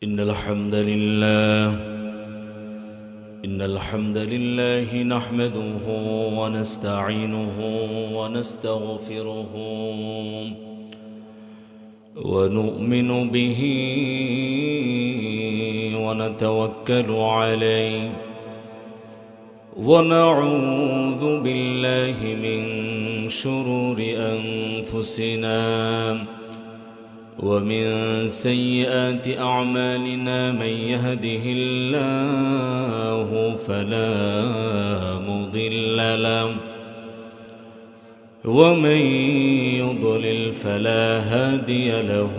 إن الحمد لله نحمده ونستعينه ونستغفره ونؤمن به ونتوكل عليه ونعوذ بالله من شرور أنفسنا ومن سيئات أعمالنا من يهده الله فلا مضل له ومن يضلل فلا هادي له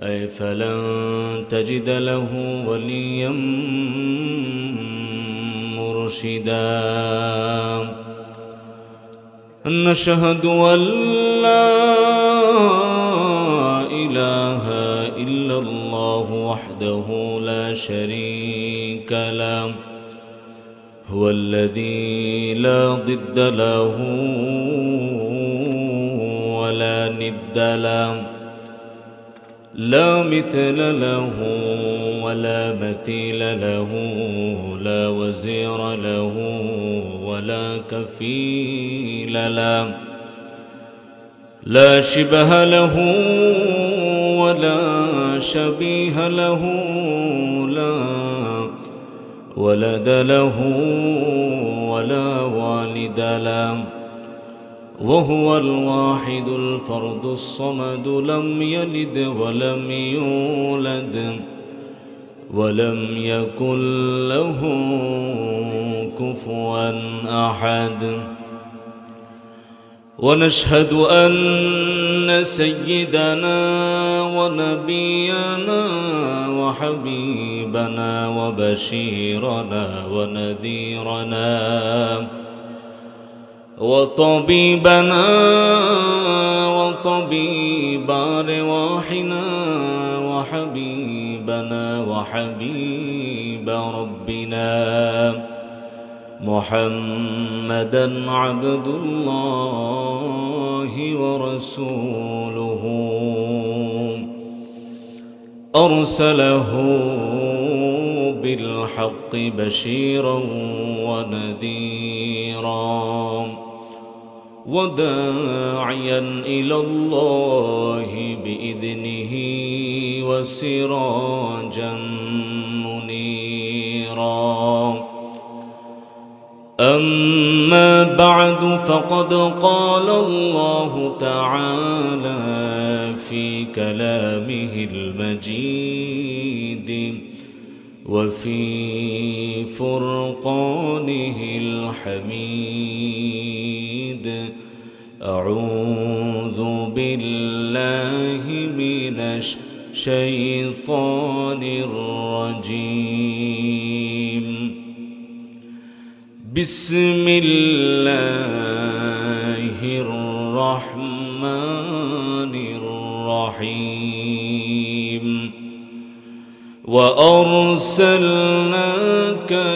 أي فلن تجد له وليا مرشدا نشهد أن لا إله إلا الله وحده لا شريك له هو الذي لا ضد له ولا ند له لا مثل له ولا مثيل له لا وزير له ولا كفيل له لا شبه له ولا شبيه له لا ولد له ولا والد له وهو الواحد الفرد الصمد لم يلد ولم يولد ولم يكن له كفوا أحد ونشهد أن سيدنا ونبينا وحبيبنا وبشيرنا ونذيرنا وطبيبنا وطبيب أرواحنا وحبيبنا وحبيب ربنا محمدا عبد الله ورسوله أرسله بالحق بشيرا ونذيرا وداعيا إلى الله بإذنه وسراجا منيرا أما بعد فقد قال الله تعالى في كلامه المجيد وفي فرقانه الحميد أعوذ بالله من الشيطان الرجيم بسم الله الرحمن الرحيم وأرسلناك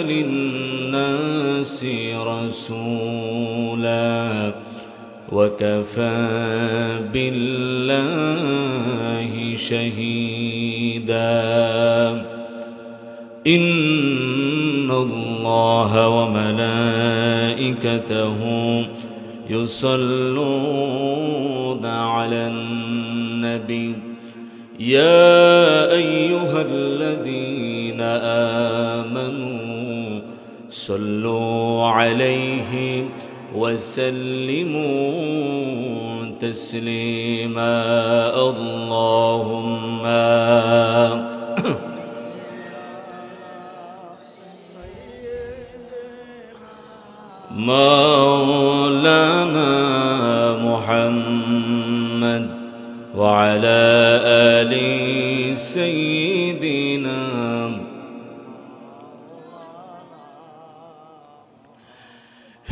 للناس رسولا وكفى بالله شهيدا إن الله وملائكته يصلون على النبي يا أيها الذين آمنوا صلوا عليه وسلموا تسليما اللهم مولانا محمد وعلى آل سيدنا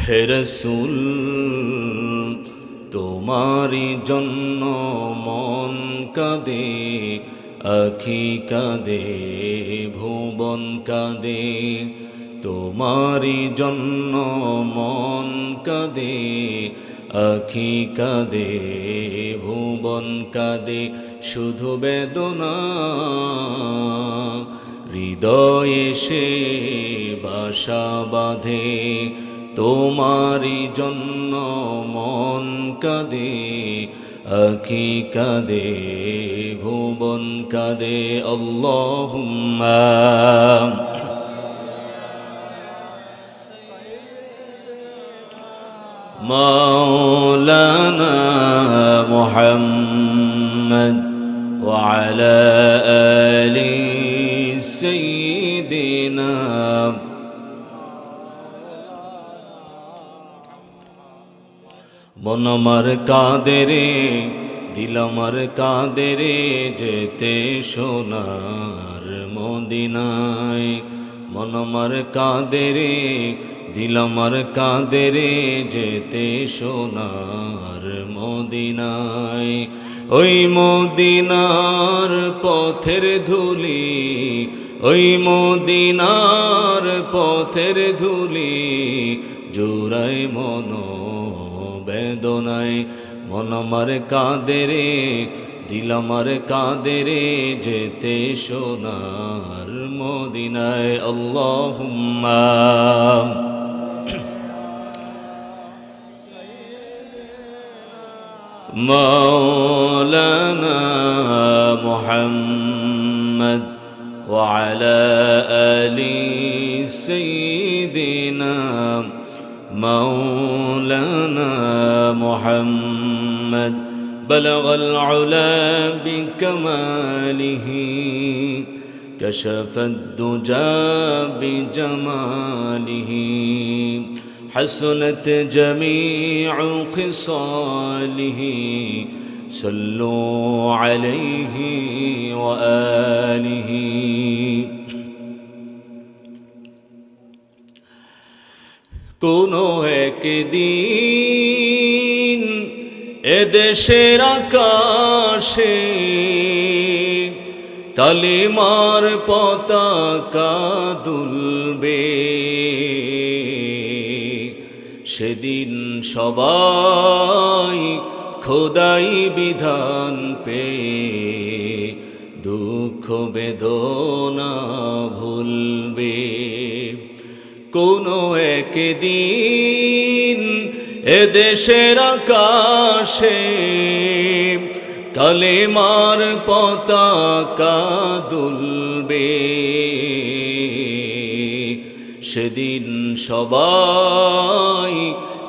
হে রাসূল তোমারি জন্য মন কাঁদে আখি কাঁদে ভুবন কাঁদে তোমারি জন্য মন কাঁদে আখি কাঁদে ভুবন কাঁদে শুধু বেদনা হৃদয়ে সে বাসা বাঁধে তোমারি জন্য মন কাঁদে আখি কাঁদে ভুবন কাঁদে আল্লাহুম্মা মাওলানা মুহাম্মদ ওয়া আলা আলি সাইয়্যিদিনা মন আমার কাঁদে রে দিল আমার কাঁদে রে যেতে সোনার মদিনায় মন আমার কাঁদে রে দিল আমার কাঁদে রে যেতে সোনার মদিনায় ওই মদিনার পথের ধুলি ওই মদিনার পথের ধুলি জোড়ায় মন বেদনায় মন আমার কাঁদে রে দিল আমার কাঁদে রে যেতে সোনার মদিনায় আল্লাহুম্মা মাওলানা মুহাম্মদ ওয়া আলা আলি সাইয়্যিদিনা مولانا محمد بلغ العلا بكماله كشف الدجى بجماله حسنت جميع خصاله صلوا عليه وآله কোনো একদিন এদেশের আকাশে কালিমার পতাকা দুলবে সেদিন সবাই খোদাই বিধান পেয়ে দুঃখ বেদনা ভুলবে কোনো একদিন এদেশের আকাশে কালেমার পতাকা দুলবে সেদিন সবাই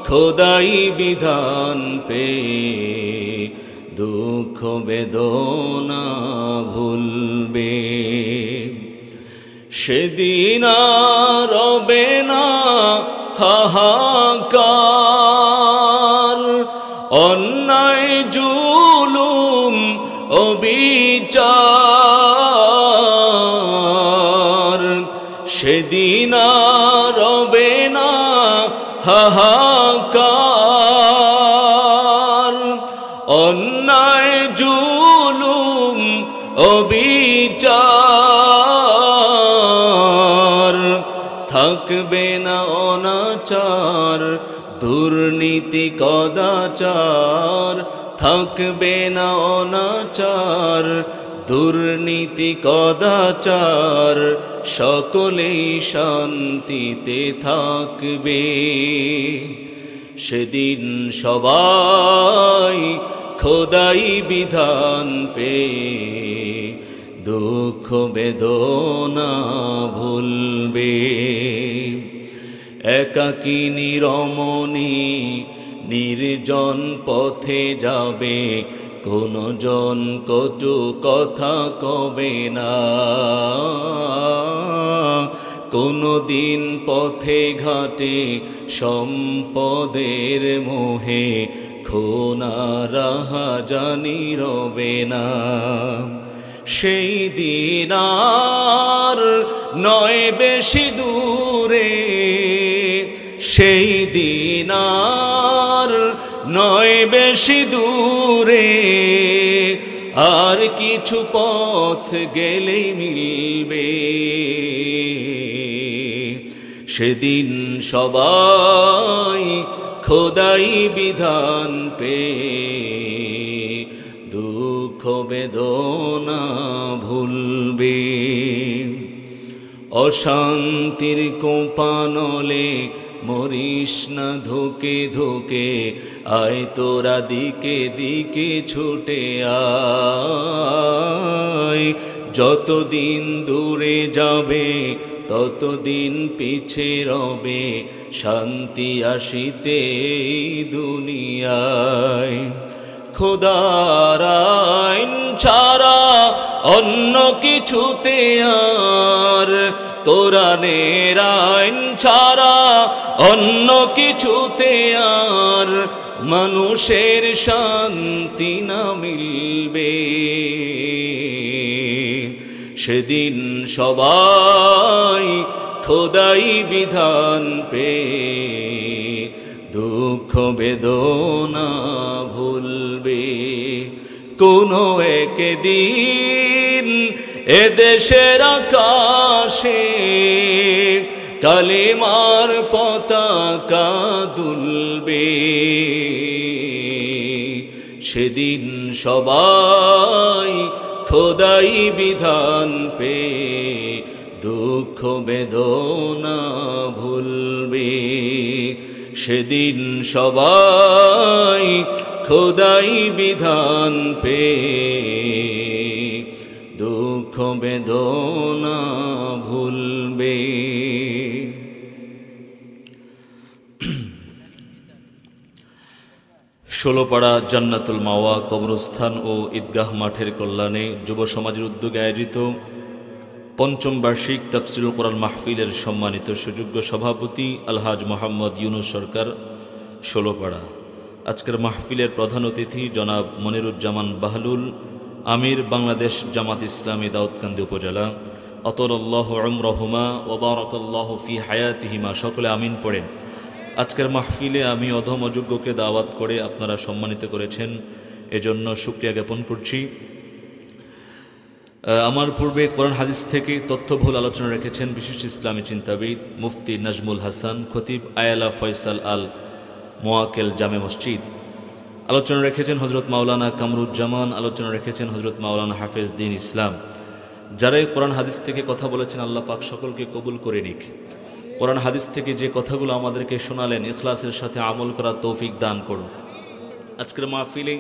খোদাই বিধান পেয়ে দুঃখ বেদনা ভুলবে সেদিন আর রবে না হাহাকার অন্যায় জুলুম অবিচার সেদিন আর রবে না হাহাকার অন্যায় জুলুম অবিচার থাকবে না অনাচার দুর্নীতি কদাচার থাকবে না অনাচার দুর্নীতি কদাচার সকলেই শান্তিতে থাকবে সেদিন সবাই খোদাই বিধান পেয়ে দুঃখ বেদনা ভুলবে একাকিনী রমণী নির্জন পথে যাবে কোনো জন কটু কথা কবে না কোনো দিন পথে ঘাটে সম্পদের মোহে খোনা রাহা জানি রবে না সেই দিন আর নয় বেশি দূরে সেই দিন আর নয় বেশি দূরে আর কিছু পথ গেলেই মিলবে সেদিন সবাই খোদাই বিধান পেয়ে দুঃখ বেদনা ভুলবে অশান্তির কোপানলে মরিস না ধোকে ধোকে, আয় তোরা দিকে দিকে ছুটে আয়। যতদিন দূরে যাবে ততদিন পিছে রবে, শান্তি আসিতে এই দুনিয়ায়। খোদার আইন ছাড়া অন্য কিছুতে আর, কোরআনের আইন ছাড়া অন্য কিছুতে আর মানুষের শান্তি না মিলবে। সেদিন সবাই খোদাই বিধান পে দুঃখ বেদনা ভুলবে। কোনো একদিন এদেশের আকাশে কালেমার পতাকা দুলবে। সেদিন সবাই খোদাই বিধান পে দুঃখ বেদনা ভুলবে। সেদিন সবাই খোদাই বিধান পে দুঃখ বেদনা ভুলবে। ষোলপাড়া জান্নাতুল মাওয়া কবরস্থান ও ঈদগাহ মাঠের কল্যাণে যুব সমাজের উদ্যোগে আয়োজিত পঞ্চম বার্ষিক তাফসিরুল কোরআন মাহফিলের সম্মানিত সুযোগ্য সভাপতি আলহাজ মোহাম্মদ ইউনুস সরকার ষোলপাড়া। আজকের মাহফিলের প্রধান অতিথি জনাব মনিরুজ্জামান বাহলুল, আমির বাংলাদেশ জামাত ইসলামী দাউদকান্দি উপজেলা। আতালাল্লাহু উমরহুমা ওয়া বারাকাল্লাহু ফি হায়াতিহিমা। সকলে আমিন পড়েন। আজকের মাহফিলে আমি অধম অযোগ্যকে দাওয়াত করে আপনারা সম্মানিত করেছেন, এজন্য শুকরিয়া জ্ঞাপন করছি। আমার পূর্বে কোরআন হাদিস থেকে তথ্যবহুল আলোচনা রেখেছেন বিশিষ্ট ইসলামী চিন্তাবিদ মুফতি নাজমুল হাসান, খতিব আয়ালা ফয়সাল আল মোয়াক্কেল জামে মসজিদ। আলোচনা রেখেছেন হজরত মাওলানা কামরুজ্জামান, আলোচনা রেখেছেন হজরত মাওলানা হাফেজ দ্বীন ইসলাম। যারাই কোরআন হাদিস থেকে কথা বলেছেন আল্লাহ পাক সকলকে কবুল করে নিক। কোরআন হাদিস থেকে যে কথাগুলো আমাদেরকে শোনালেন ইখলাসের সাথে আমল করার তৌফিক দান করুন। আজকের মাহফিলে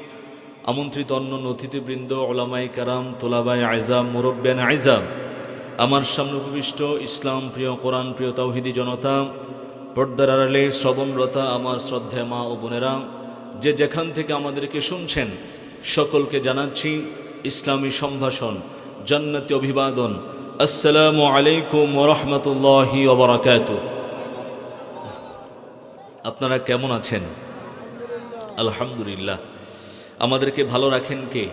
আমন্ত্রিত অন্য অতিথিবৃন্দ, ওলামায়ে কেরাম, তোলাবায়ে আইজাম, মুরব্বিয়ানে আইজাম, আমার সামনে উপবিষ্ট ইসলাম প্রিয়, কোরআন প্রিয় তাওহিদি জনতা, পর্দার আড়ালে শ্রবণরতা আমার শ্রদ্ধেয় মা ও বোনেরা, যে যেখান থেকে আমাদেরকে শুনছেন সকলকে জানাচ্ছি ইসলামী সম্ভাষণ, জান্নাতি অভিবাদন। আসসালামু আলাইকুম ওয়া রাহমাতুল্লাহি ওয়া বারাকাতুহু। আপনারা কেমন আছেন? আলহামদুলিল্লাহ। আমাদেরকে ভালো রাখেন কে?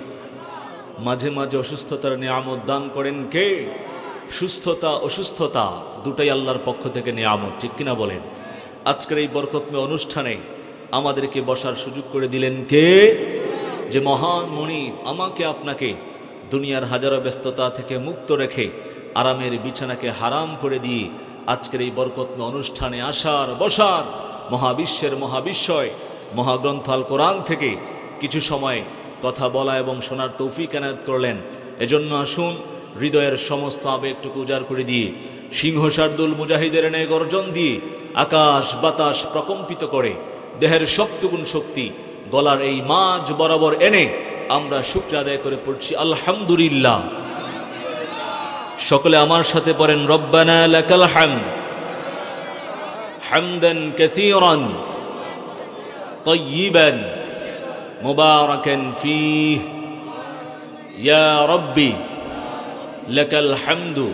মাঝে মাঝে অসুস্থতার নিয়ামত দান করেন কে? সুস্থতা অসুস্থতা দুটাই আল্লাহর পক্ষ থেকে নিয়ামত, ঠিক কিনা বলেন? আজকের এই বরকতময় অনুষ্ঠানে আমাদেরকে বসার সুযোগ করে দিলেন কে? যে মহান মনিব আমাকে আপনাকে দুনিয়ার হাজারো ব্যস্ততা থেকে মুক্ত রেখে আরামের বিছানাকে হারাম করে দিয়ে আজকের এই বরকতময় অনুষ্ঠানে আসার বসার, মহাবিশ্বের মহাবিশ্বয় মহাগ্রন্থ আল কোরআন থেকে কিছু সময় কথা বলা এবং শোনার তৌফিক এনায়েত করলেন। এজন্য আসুন হৃদয়ের সমস্ত আবেগটুকু উজাড় করে দিয়ে সিংহ শার্দুল মুজাহিদের ন্যায় গর্জন দিয়ে আকাশ বাতাস প্রকম্পিত করে দেহের সপ্তগুণ শক্তি গলার এই মাঝ বরাবর এনে আমরা শুকরিয়া আদায় করে পড়ছি আলহামদুলিল্লাহ। সকলে আমার সাথে পড়েন রব্বানা লাকাল হামদ হামদান কাসীরান তাইয়িবান মুবারাকান ফীহ ইয়া রাব্বি লাকাল হামদু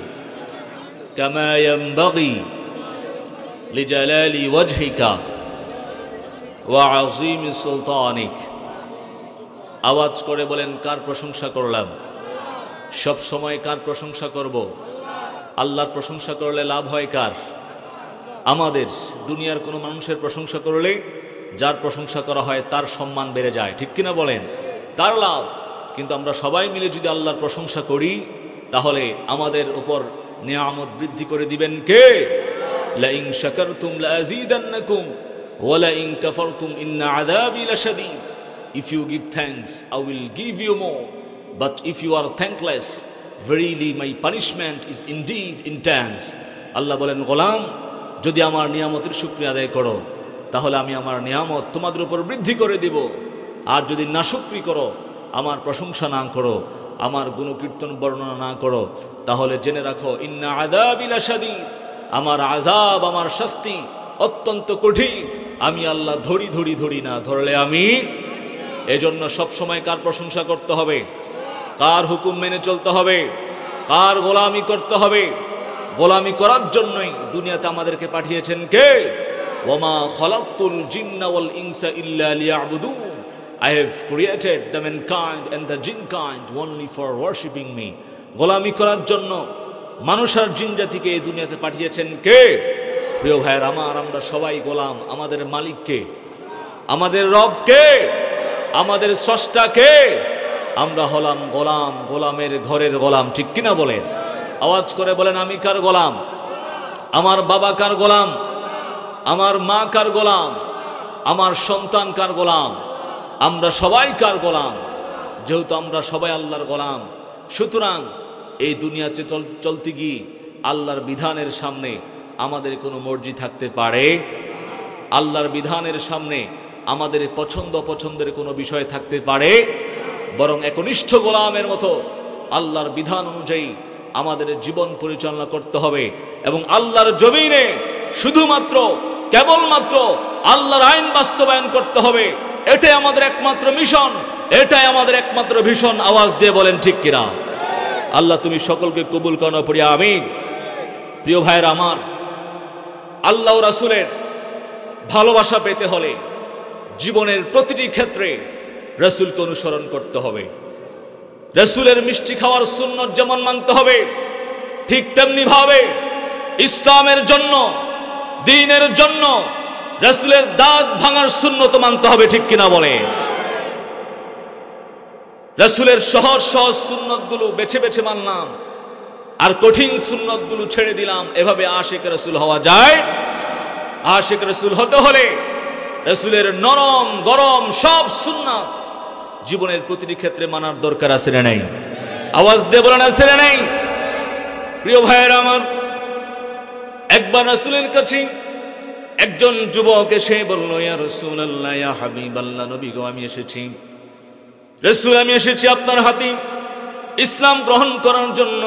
কামা ইয়ানবাগি লিজালালি ওয়াজহিকা ওয়া আযীমি সুলতানিক। আওয়াজ করে বলেন, কার প্রশংসা করলাম? সব সময় কার প্রশংসা করব? আল্লাহর প্রশংসা করলে লাভ হয় কার? আমাদের। দুনিয়ার কোনো মানুষের প্রশংসা করলে যার প্রশংসা করা হয় তার সম্মান বেড়ে যায়, ঠিক কিনা বলেন? তার লাভ। কিন্তু আমরা সবাই মিলে যদি আল্লাহর প্রশংসা করি তাহলে আমাদের উপর নিয়ামত বৃদ্ধি করে দিবেন কে? লা ইন শাকারতুম লা আযীদান্নাকুম ওয়া লা ইন কাফারতুম ইন্না আযাবি লাশাদীদ। If you give thanks, I will give you more. But if you are thankless, Verily my punishment is indeed intense. আল্লাহ বলেন, গোলাম যদি আমার নিয়ামতের শুকরিয়া আদায় করো তাহলে আমি আমার নিয়ামত তোমাদের উপর বৃদ্ধি করে দিব, আর যদি নাশুকরি করো, আমার প্রশংসা না করো, আমার গুণকীর্তন বর্ণনা না করো, তাহলে জেনে রাখো ইন্না আযাবি লাশাদীদ, আমার আযাব, আমার শাস্তি অত্যন্ত কঠিন। আমি আল্লাহ ধরি না, ধরলে আমি। এজন্য সব সময় কার প্রশংসা করতে হবে? কার হুকুম মেনে চলতে হবে? কার গোলামি করতে হবে? গোলামি করার জন্যই দুনিয়াতে আমাদেরকে পাঠিয়েছেন কে? ওয়ামা খালাকতুল জিন্না ওয়াল ইনসা ইল্লা লিয়াবুদুন, I have created the mankind and the jinn kind only for worshiping me. গোলামি করার জন্য মানুষ আর জিন জাতিকে এই দুনিয়াতে পাঠিয়েছেন কে? প্রিয় ভাইয়ের আমার, আমরা সবাই গোলাম। আমাদের মালিক কে? আমাদের রব কে? আমাদের স্রষ্টা কে? আমরা হলাম গোলাম, গোলামের ঘরের গোলাম। ঠিক কিনা বলেন? আওয়াজ করে বলেন, আমি কার গোলাম? আমার বাবা কার গোলাম? আমার মা কার গোলাম? আমার সন্তান কার গোলাম? আমরা সবাই কার গোলাম? যেহেতু আমরা সবাই আল্লাহর গোলাম, সুতরাং এই দুনিয়াতে চলতে গিয়ে আল্লাহর বিধানের সামনে আমাদের কোনো মর্জি থাকতে পারে? আল্লাহর বিধানের সামনে আমাদের পছন্দ অপছন্দের কোনো বিষয় থাকতে পারে? বরং একনিষ্ঠ গোলামের মতো আল্লাহর বিধান অনুযায়ী আমাদের জীবন পরিচালনা করতে হবে এবং আল্লাহর জমিনে শুধুমাত্র কেবলমাত্র আল্লাহর আইন বাস্তবায়ন করতে হবে। এটাই আমাদের একমাত্র মিশন, এটাই আমাদের একমাত্র ভীষণ। আওয়াজ দিয়ে বলেন ঠিক কিনা? আল্লাহ তুমি সকলকে কবুল করো, পড়ি আমিন। প্রিয় ভাইয়ের আমার, আল্লাহ ও রাসূলের ভালোবাসা পেতে হলে জীবনের প্রতিটি ক্ষেত্রে রাসূলকে অনুসরণ করতে হবে। রাসূলের মিষ্টি খাওয়ার সুন্নত যেমন মানতে হবে, ঠিক তেমনি ভাবে ইসলামের জন্য, দ্বীনের জন্য রাসূলের দাঁত ভাঙার সুন্নত মানতে হবে। ঠিক কিনা বলে? রাসূলের সহজ সহজ সুন্নতগুলো বেছে বেছে মানলাম আর কঠিন সুন্নতগুলো ছেড়ে দিলাম। এভাবে আশিক রাসূল হওয়া যায়? আশিক রাসূল হতে হলে রাসূলের নরম গরম সব সুন্নাত জীবনের প্রতিটি ক্ষেত্রে মানার দরকার আছে না নাই? আওয়াজ দিয়ে বলেন, আছে না নাই? প্রিয় ভাইয়েরা আমার, একবার রাসূলের কাছে একজন যুবক এসে বলল, ইয়া রাসূলুল্লাহ, ইয়া হাবিবাল্লাহ, নবী গো, আমি এসেছি রাসূল, আমি এসেছি আপনার হাতে ইসলাম গ্রহণ করার জন্য,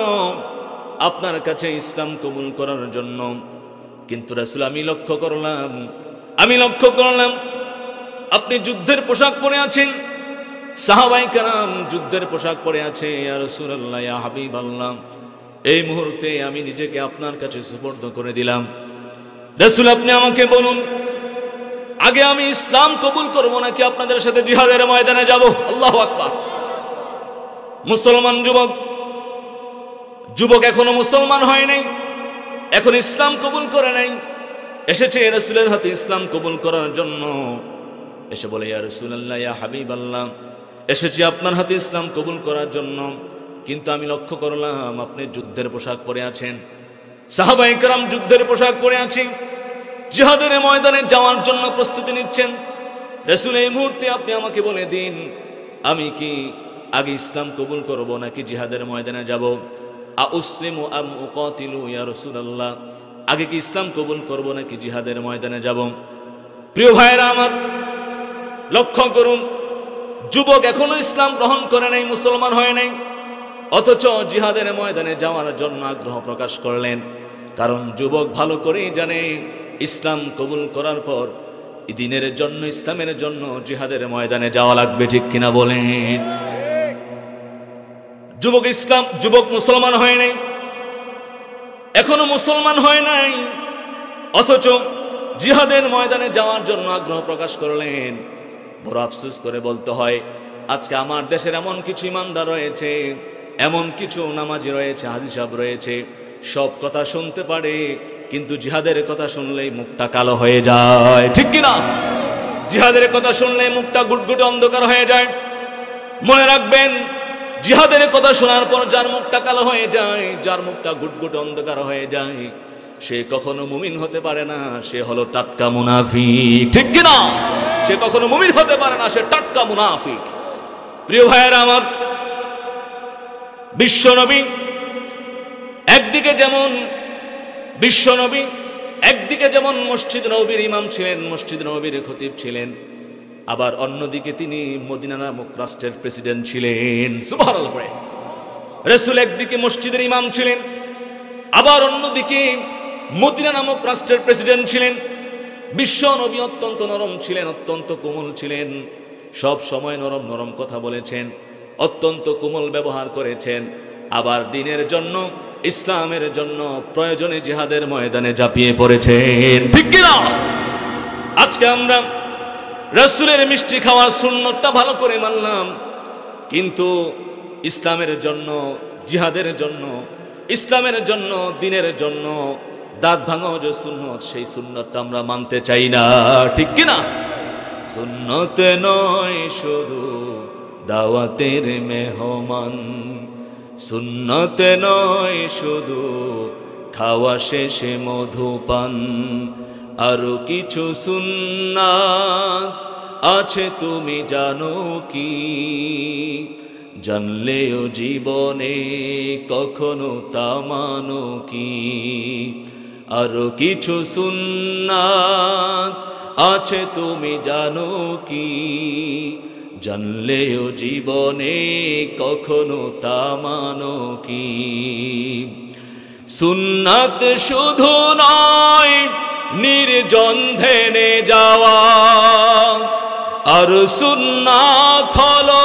আপনার কাছে ইসলাম কবুল করার জন্য। কিন্তু রাসূল, আমি লক্ষ্য করলাম আপনি যুদ্ধের পোশাক পরে আছেন, সাহাবায়ে কেরাম যুদ্ধের পোশাক পরে আছে। ইয়া রাসূলুল্লাহ, ইয়া হাবিবাল্লাহ, এই মুহূর্তে আমি নিজেকে আপনার কাছে সুপর্দ করে দিলাম। রাসূল, আপনি আমাকে বলুন, আগে আমি ইসলাম কবুল করব নাকি আপনাদের সাথে জিহাদের ময়দানে যাব? আল্লাহু আকবার। মুসলমান যুবক এখনো মুসলমান হয় নাই, এখন ইসলাম কবুল করে নাই, এসেছে রাসূলের হাতে ইসলাম কবুল করার জন্য। এসে বলে, ইয়া রাসূলুল্লাহ, ইয়া হাবিবাল্লাহ, এসেছি আপনার হাতে ইসলাম কবুল করার জন্য, কিন্তু আমি লক্ষ্য করলাম আপনি যুদ্ধের পোশাক পরে আছেন, সাহাবায়ে কেরাম যুদ্ধের পোশাক পরে আছেন, জিহাদের ময়দানে যাওয়ার জন্য প্রস্তুতি নিচ্ছেন। রাসূল, এই মুহূর্তে আপনি আমাকে বলে দিন, আমি কি আগে ইসলাম কবুল করব নাকি জিহাদের ময়দানে যাব? আউসলিমু আম উকাতিলু ইয়া রাসূলুল্লাহ, আগে কি ইসলাম কবুল করব নাকি জিহাদের ময়দানে যাব? প্রিয় ভাইরা আমার, লক্ষ্য করুন, যুবক এখনো ইসলাম গ্রহণ করে নাই, মুসলমান হয় নাই, অথচ জিহাদের ময়দানে যাওয়ার জন্য আগ্রহ প্রকাশ করলেন। কারণ যুবক ভালো করেই জানে ইসলাম কবুল করার পর দ্বীনের জন্য, ইসলামের জন্য জিহাদের ময়দানে যাওয়া লাগবে। ঠিক কিনা বলেন? যুবক মুসলমান হয় নাই, এখনো মুসলমান হয় নাই, অথচ জিহাদের ময়দানে যাওয়ার জন্য আগ্রহ প্রকাশ করলেন। বড় আফসোস করে বলতে হয়, আজকে আমার দেশের এমন কিছু ইমানদার রয়েছে, এমন কিছু নামাজি রয়েছে, হাজী সাহেব রয়েছে, সব কথা শুনতে পারে, কিন্তু জিহাদের কথা শুনলেই মুখটা কালো হয়ে যায়। ঠিক কিনা? জিহাদের কথা শুনলে মুখটা গুটগুটে অন্ধকার হয়ে যায়। মনে রাখবেন, জিহাদের কথা শোনার পর যার মুখটা কালো হয়ে যায়, যার মুখটা গুটগুটে অন্ধকার হয়ে যায়, সে কখনো মুমিন হতে পারে না, সে হলো টাটকা মুনাফিক। ঠিক কিনা? সে কখনো মুমিন হতে পারে না, সে টাটকা মুনাফিক। প্রিয় ভাইয়েরা আমার, বিশ্বনবী একদিকে যেমন বিশ্বনবী, একদিকে যেমন মসজিদ নববীর ইমাম ছিলেন, মসজিদ নববীর খতিব ছিলেন, আবার অন্যদিকে তিনি মদিনা নামক রাষ্ট্রের প্রেসিডেন্ট ছিলেন। সুবহানাল্লাহ পড়ে। রাসূল একদিকে মসজিদের ইমাম ছিলেন, আবার অন্যদিকে মদিনা নামক রাষ্ট্রের প্রেসিডেন্ট ছিলেন। বিশ্ব নবী অত্যন্ত নরম ছিলেন, অত্যন্ত কোমল ছিলেন, সব সময় নরম নরম কথা বলেছেন, অত্যন্ত কোমল ব্যবহার করেছেন। আবার দ্বীনের জন্য, ইসলামের জন্য প্রয়োজনে জিহাদের ময়দানে ঝাঁপিয়ে পড়েছেন। ঠিক কি না? আজকে আমরা রাসূলের মিষ্টি খাওয়ার সুন্নতটা ভালো করে মানলাম, কিন্তু ইসলামের জন্য, জিহাদের জন্য, ইসলামের জন্য, দ্বীনের জন্য দাঁত ভাঙা যে সুন্নত, সেই সুন্নতটা আমরা মানতে চাই না। ঠিক কি না? সুন্নত নয় শুধু দাওয়াতের মেহমান, সুন্নত নয় শুধু খাওয়া শেষে মধুপান, আরো কিছু সুন্নাত আছে তুমি জানো কি? জানলেও জীবনে কখনো তা মানো কি? আরো কিছু সুন্নাত আছে তুমি জানো কি? জানলেও জীবনে কখনো তা মানো কি? সুন্নাত শুধু নয় নির্জন ধ্যানে যাওয়া, আর সুন্নাত হলো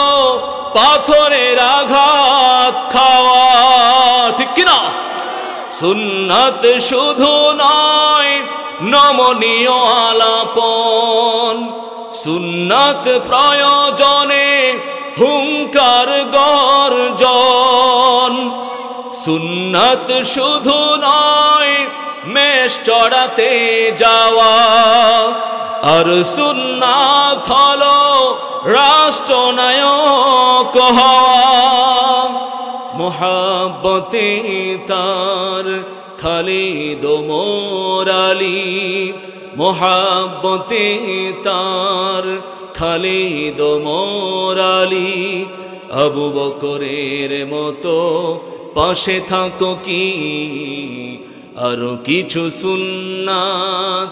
পাথরের আঘাত খাওয়া। ঠিক কিনা? সুন্নাত শুধু নয় নমনীয় আলাপন, সুন্নাত প্রয়োজনে হুঙ্কার গর্জন, সুন্নাত শুধু নয় মেষ চড়াতে যাওয়া, আর সুন্নাত হলো রাষ্ট্রনায়ক হওয়া। মোহাব্বতে তার খালিদ ওমর আলী, মোহাব্বতে তার খালিদ ওমর আলী, আবু বকরের মতো পাশে থাকো কি? আরো কিছু সুন্নাত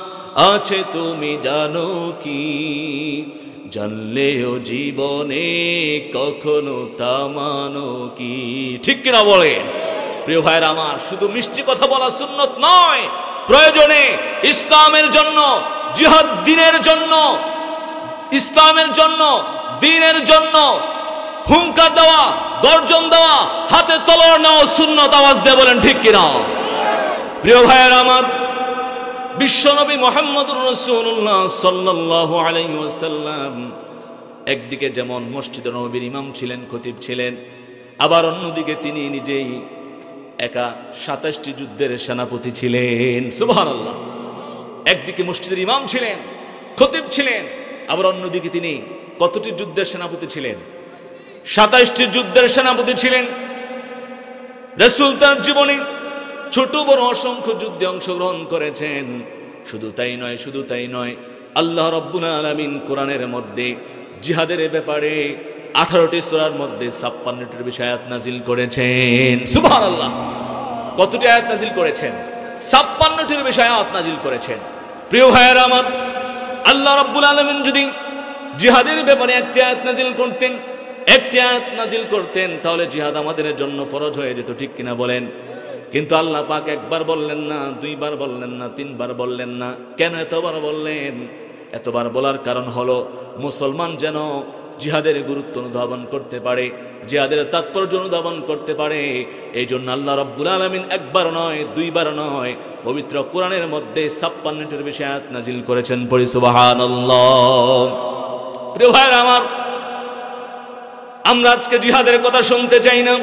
আছে তুমি জানো কি? জানলেও জীবনে কখনো তা মানো কি? ঠিক কিনা বলেন? প্রিয় ভাইরা আমার, শুধু মিষ্টি কথা বলা সুন্নত নয়, প্রয়োজনে ইসলামের জন্য, জিহাদ দ্বীনের জন্য, ইসলামের জন্য, দ্বীনের জন্য হুঙ্কার দেওয়া, গর্জন দেওয়া, হাতে তলোয়ার নেওয়া সুন্নত। আওয়াজ দিয়ে বলেন ঠিক কিনা? প্রিয় ভাইরা আমার, বিশ্বনবী মুহাম্মদুর রাসূলুল্লাহ সাল্লাল্লাহু আলাইহি ওয়াসাল্লাম একদিকে যেমন মসজিদ নববীর ইমাম ছিলেন, খতিব ছিলেন, আবার অন্যদিকে তিনি নিজেই একা ২৭টি যুদ্ধের সেনাপতি ছিলেন। সুবহানাল্লাহ। একদিকে মসজিদের ইমাম ছিলেন, খতিব ছিলেন, আবার অন্যদিকে তিনি কতটি যুদ্ধের সেনাপতি ছিলেন? ২৭টি যুদ্ধের সেনাপতি ছিলেন। রাসূল তার জীবনে ছোট বড় অসংখ্য যুদ্ধে অংশগ্রহণ করেছেন। শুধু তাই নয়, শুধু তাই নয়, আল্লাহ রাব্বুল আলামিন কোরআনের মধ্যে জিহাদের ব্যাপারে 18টি সূরার মধ্যে 56টির বেশি আয়াত নাজিল করেছেন। সুবহানাল্লাহ। কতটি আয়াত নাজিল করেছেন? 56টির বেশি আয়াত নাজিল করেছেন। প্রিয় ভাইয়েরা আমার, আল্লাহ রাব্বুল আলামিন যদি জিহাদের ব্যাপারে একটি আয়াত নাজিল করতেন, একটি আয়াত নাজিল করতেন, তাহলে জিহাদ আমাদের জন্য ফরজ হয়ে যেত। ঠিক কিনা বলেন? কিন্তু আল্লাহ পাক একবার বললেন না, দুইবার বললেন না, তিনবার বললেন না। কেন এতবার বললেন? এতবার বলার কারণ হলো মুসলমান যেন জিহাদের গুরুত্ব অনুধাবন করতে পারে, জিহাদের তাৎপর্য অনুধাবন করতে পারে। এই জন্য আল্লাহ রাব্বুল আলামিন একবার নয়, দুইবার নয়, পবিত্র কোরআনের মধ্যে 56টির বেশি আয়াত নাজিল করেছেন। পড়ি সুবহানাল্লাহ। প্রিয় ভাইরা আমার, আমরা আজকে জিহাদের কথা শুনতে চাই না।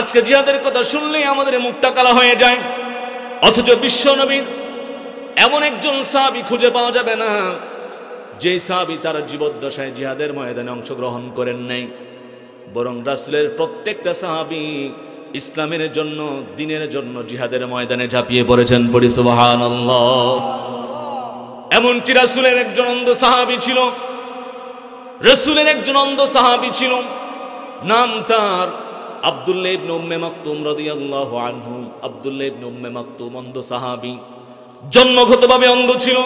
আজকে জিহাদের কথা শুনলেই আমাদের মুখটা কালা হয়ে যায়। অথচ বিশ্ব নবীর এমন একজন সাহাবী খুঁজে পাওয়া যাবে না যে সাহাবী তার জীবদ্দশায় জিহাদের ময়দানে অংশগ্রহণ করেন নাই, বরং রাসূলের প্রত্যেকটা সাহাবী ইসলামের জন্য, দ্বীনের জন্য জিহাদের ময়দানে ঝাঁপিয়ে পড়েছেন। পড়ি সুবহানাল্লাহ। এমনকি রাসূলের একজন অন্ধ সাহাবী ছিল, রাসূলের একজন অন্ধ সাহাবী ছিল, নাম তার আব্দুল্লাহ ইবনে উম্মে মাকতুম রাদিয়াল্লাহু আনহু। আব্দুল্লাহ ইবনে উম্মে মাকতুম অন্ধ সাহাবী, জন্মগতভাবে অন্ধ ছিল,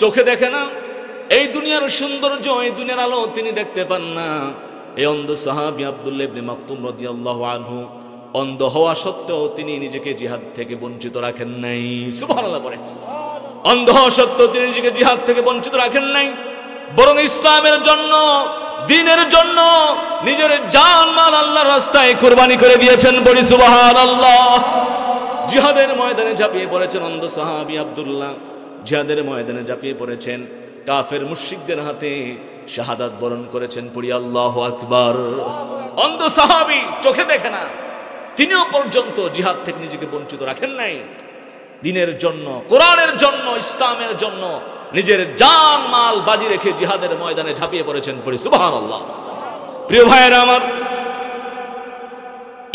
চোখে দেখে না, এই দুনিয়ার সৌন্দর্য, এই দুনিয়ার আলো তিনি দেখতে পান না। এই অন্ধ সাহাবী আব্দুল্লাহ ইবনে মাকতুম রাদিয়াল্লাহু আনহু অন্ধ হওয়া সত্ত্বেও তিনি নিজেকে জিহাদ থেকে বঞ্চিত রাখেন নাই। সুবহানাল্লাহ বলে। অন্ধ হওয়া সত্ত্বেও তিনি নিজেকে জিহাদ থেকে বঞ্চিত রাখেন নাই, বরং ইসলামের জন্য, দ্বীনের জন্য নিজের জান মাল আল্লাহর রাস্তায় কুরবানি করে দিয়েছেন। বলি সুবহানাল্লাহ। জিহাদের ময়দানে ঝাঁপিয়ে পড়েছেন অন্ধ সাহাবী আব্দুল্লাহ, জিহাদের ময়দানে ঝাঁপিয়ে পড়েছেন, কাফের মুশরিকদের হাতে শাহাদাত বরণ করেছেন। পড়ি আল্লাহু আকবার। অন্ধ সাহাবী, চোখে দেখে না, তিনিও পর্যন্ত জিহাদ থেকে নিজেকে বঞ্চিত রাখেন নাই। দ্বীনের জন্য, কোরআনের জন্য, ইসলামের জন্য নিজের জান মাল বাজি রেখে জিহাদের ময়দানে ঝাঁপিয়ে পড়েছেন। পড়ি সুবহানাল্লাহ। প্রিয় ভাইয়েরা আমার,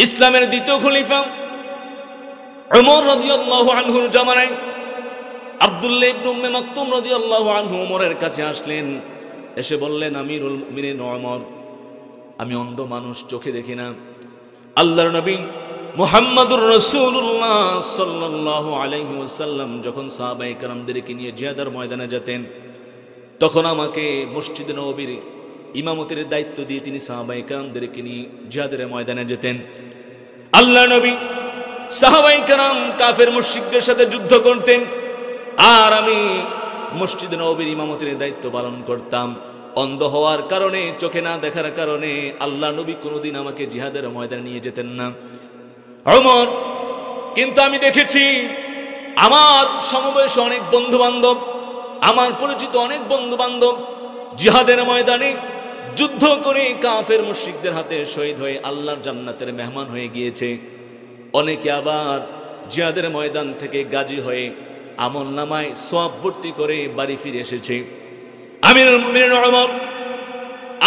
ইসলামের দ্বিতীয় খলিফা ওমর রাদিয়াল্লাহু আনহুর জামানায় আব্দুল্লাহ ইবনে উম্মে মাকতুম রাদিয়াল্লাহু আনহু ওমরের কাছে আসলেন, এসে বললেন, আমিরুল মুমিনিন ওমর, আমি অন্ধ মানুষ, চোখে দেখি না। আল্লাহর নবী মুহাম্মদুর রাসূলুল্লাহ সাল্লাল্লাহু আলাইহি ওয়াসাল্লাম যখন সাহাবায়ে কেরামদেরকে নিয়ে জিহাদের ময়দানে যেতেন, তখন আমাকে মসজিদে নববীর ইমামতির দায়িত্ব দিয়ে তিনি সাহাবায়ে কেরামদেরকে নিয়ে জিহাদের ময়দানে যেতেন। আল্লাহর নবী সাহাবায়ে কেরাম কাফের মুশরিকদের সাথে যুদ্ধ করতেন, আর আমি মসজিদে নববীর ইমামতির দায়িত্ব পালন করতাম। অন্ধ হওয়ার কারণে, চোখে না দেখার কারণে আল্লাহ নবী কোনোদিন আমাকে জিহাদের ময়দানে নিয়ে যেতেন না। ওমর, কিন্তু আমি দেখেছি আমার সমবয়সী অনেক বন্ধু বান্ধব, আমার পরিচিত অনেক বন্ধু বান্ধব জিহাদের ময়দানে যুদ্ধ করে কাফের মুশরিকদের হাতে শহীদ হয়ে আল্লাহর জান্নাতের মেহমান হয়ে গিয়েছে। অনেকে আবার জিহাদের ময়দান থেকে গাজী হয়ে আমল নামায় সওয়াব ভর্তি করে বাড়ি ফিরে এসেছে। আমিরুল মুমিনিন ওমর,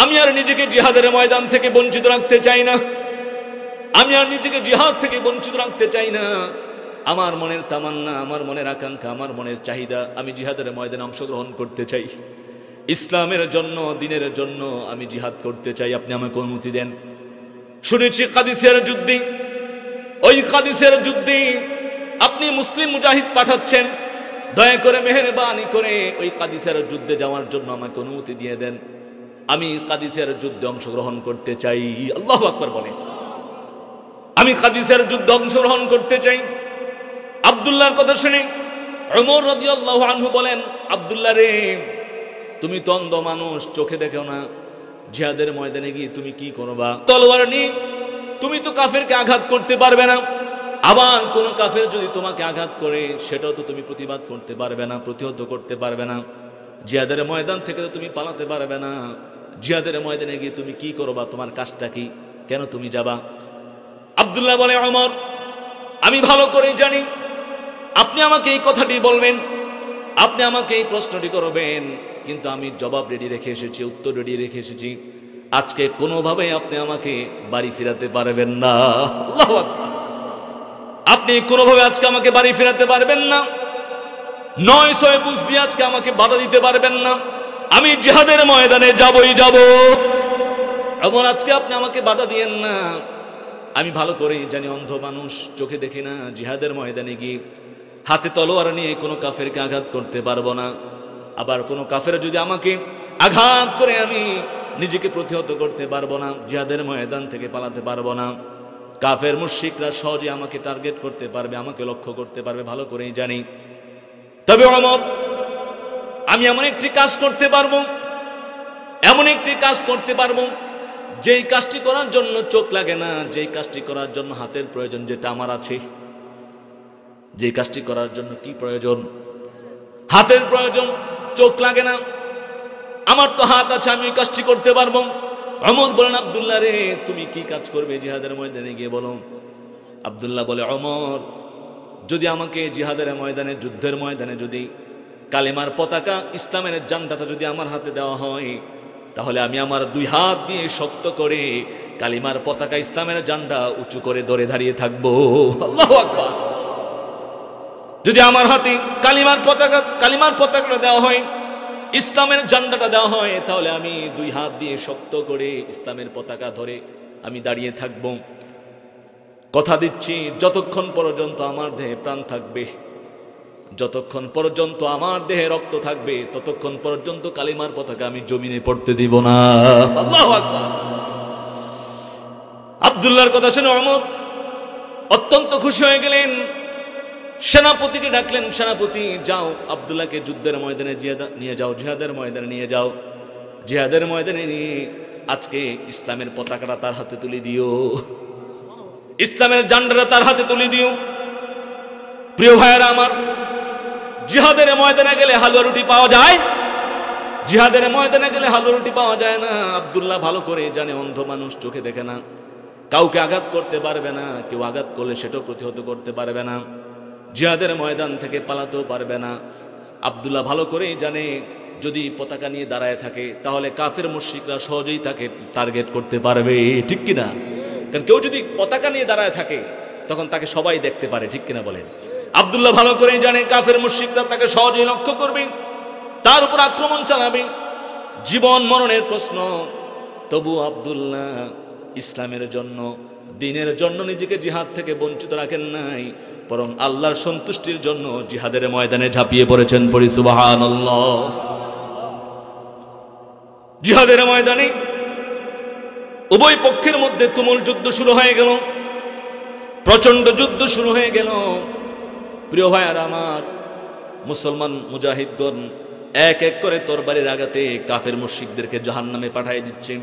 আমি আর নিজেকে জিহাদের ময়দান থেকে বঞ্চিত রাখতে চাই না, আমি আর নিজেকে জিহাদ থেকে বঞ্চিত রাখতে চাই না। আমার মনের তামান্না, আমার মনের আকাঙ্ক্ষা, আমার মনের চাহিদা, আমি জিহাদের ময়দানে অংশগ্রহণ করতে চাই। ইসলামের জন্য, দ্বীনের জন্য আমি জিহাদ করতে চাই, আপনি আমাকে অনুমতি দেন। শুনেছি কাদিসিয়ার যুদ্ধে, ওই কাদিসিয়ার যুদ্ধে আপনি মুসলিম মুজাহিদ পাঠাচ্ছেন, দয়া করে মেহেরবানি করে ওই কাদিসিয়ার যুদ্ধে যাওয়ার জন্য আমাকে অনুমতি দিয়ে দেন, আমি কাদিসিয়ার যুদ্ধে অংশগ্রহণ করতে চাই। আল্লাহু আকবার বলে। আমি কাদিসিয়ার যুদ্ধে অংশগ্রহণ করতে চাই। আব্দুল্লাহর কথা শুনে ওমর রাদিয়াল্লাহু আনহু বলেন, আব্দুল্লাহ রে, তুমি তো অন্ধ মানুষ, চোখে দেখো না, জিহাদের ময়দানে গিয়ে তুমি কি করবা? তলোয়ার নিয়ে তুমি তো কাফেরকে আঘাত করতে পারবে না, আবার কোন কাফের যদি তোমাকে আঘাত করে সেটাও তো তুমি প্রতিবাদ করতে পারবে না, প্রতিহত করতে পারবে না। জিহাদের ময়দান থেকে তো তুমি পালাতে পারবে না। জিহাদের ময়দানে গিয়ে তুমি কি করবা? তোমার কাজটা কি? কেন তুমি যাবা? আব্দুল্লাহ বলে, ওমর, আমি ভালো করে জানি আপনি আমাকে এই কথাটি বলবেন, আপনি আমাকে এই প্রশ্নটি করবেন, কিন্তু আমি জবাব রেডি রেখে এসেছি, উত্তর রেডি রেখে এসেছি। আজকে কোনোভাবে আপনি আমাকে বাড়ি ফিরাতে পারবেন না। আল্লাহু আকবার। আপনি কোনোভাবে আজকে আমাকে বাড়ি ফিরাতে পারবেন না, নয় ছয় বুঝ দিয়ে আজকে আমাকে বাধা দিতে পারবেন না। আমি জিহাদের ময়দানে যাবই যাব। এমন আজকে আপনি আমাকে বাধা দিয়েন না। আমি ভালো করেই জানি অন্ধ মানুষ, চোখে দেখি না, জিহাদের ময়দানে গিয়ে হাতে তলোয়ার নিয়ে কোনো কাফেরকে আঘাত করতে পারবো না। আবার কোনো কাফের যদি আমাকে আঘাত করে আমি নিজেকে প্রতিহত করতে পারবো না, জিহাদের ময়দান থেকে পালাতে পারবো না। কাফের মুশরিকরা সহজে আমাকে টার্গেট করতে পারবে, আমাকে লক্ষ্য করতে পারবে, ভালো করেই জানি। তবে ওমর, আমি এমন একটি কাজ করতে পারবো, এমন একটি কাজ করতে পারবো যেই কাজটি করার জন্য চোখ লাগে না, যেই কাজটি করার জন্য হাতের প্রয়োজন, যেটা আমার আছে। যে কাজটি করার জন্য কি প্রয়োজন? হাতের প্রয়োজন, চোখ লাগে না। আমার তো হাত আছে, আমি ওই কাজটি করতে পারবো। ওমর বলেন, আব্দুল্লাহ রে, তুমি কি কাজ করবে জিহাদের ময়দানে গিয়ে বলো। আব্দুল্লাহ বলে, ওমর, যদি আমাকে জিহাদের ময়দানে, যুদ্ধের ময়দানে যদি কালেমার পতাকা, ইসলামের ঝান্ডাটা যদি আমার হাতে দেওয়া হয়, তাহলে আমি আমার দুই হাত দিয়ে শক্ত করে কালিমার পতাকা, ইসলামের ঝান্ডা উঁচু করে ধরে দাঁড়িয়ে থাকবো। আল্লাহু আকবার। যদি আমার হাতে কালিমার পতাকা দেওয়া হয়, ইসলামের ঝান্ডাটা দেওয়া হয়, তাহলে আমি দুই হাত দিয়ে শক্ত করে ইসলামের পতাকা ধরে আমি দাঁড়িয়ে থাকব। কথা দিচ্ছি যতক্ষণ পর্যন্ত আমার দেহে প্রাণ থাকবে, যতক্ষণ পর্যন্ত আমার দেহে রক্ত থাকবে, ততক্ষণ পর্যন্ত কালিমার পতাকা আমি জমিনে পড়তে দিব না। আল্লাহু আকবার। আব্দুল্লাহর কথা শুনে ওমর অত্যন্ত খুশি হয়ে গেলেন। সেনাপতিকে ডাকলেন, সেনাপতি যাও আব্দুল্লাহকে যুদ্ধের ময়দানে নিয়ে যাও, জিহাদের ময়দানে নিয়ে যাও, জিহাদের ময়দানে নিয়ে আজকে ইসলামের পতাকাটা তার হাতে তুলে দিও, ইসলামের ঝান্ডাটা তার হাতে তুলে দিও। প্রিয় ভাইয়েরা আমার, জিহাদের ময়দানে গেলে হালুয়া রুটি পাওয়া যায়? জিহাদের ময়দানে গেলে হালুয়া রুটি পাওয়া যায় না। আব্দুল্লাহ ভালো করে জানে, অন্ধ মানুষ, চোখে দেখে না, কাউকে আঘাত করতে পারবে না, কেউ আঘাত করলে সেটাও প্রতিহত করতে পারবে না, জিহাদের ময়দান থেকে পালাতেও পারবে না। আব্দুল্লাহ ভালো করেই জানে, যদি পতাকা নিয়ে দাঁড়ায় থাকে তাহলে কাফের মুশরিকরা সহজেই তাকে টার্গেট করতে পারবে, ঠিক কিনা? কারণ কেউ যদি পতাকা নিয়ে দাঁড়ায় থাকে তখন তাকে সবাই দেখতে পারে, ঠিক কিনা বলেন? আব্দুল্লাহ ভালো করেই জানে কাফের মুশরিকরা তাকে সহজেই লক্ষ্য করবে, তার উপর আক্রমণ চালাবে, জীবন মরণের প্রশ্ন। তবু আব্দুল্লাহ ইসলামের জন্য, দ্বীনের জন্য নিজেকে জিহাদ থেকে বঞ্চিত রাখেন নাই, বরং আল্লাহর সন্তুষ্টির জন্য জিহাদের ময়দানে ঝাঁপিয়ে পড়েছেন। পড়ি সুবহানাল্লাহ। জিহাদের ময়দানে উভয় পক্ষের মধ্যে তুমুল যুদ্ধ শুরু হয়ে গেল, প্রচন্ড যুদ্ধ শুরু হয়ে গেল। প্রিয় ভাইয়ারা আমার, মুসলমান মুজাহিদগণ এক এক করে তরবারির আঘাতে কাফের মুশরিকদেরকে জাহান্নামে পাঠিয়ে দিচ্ছে।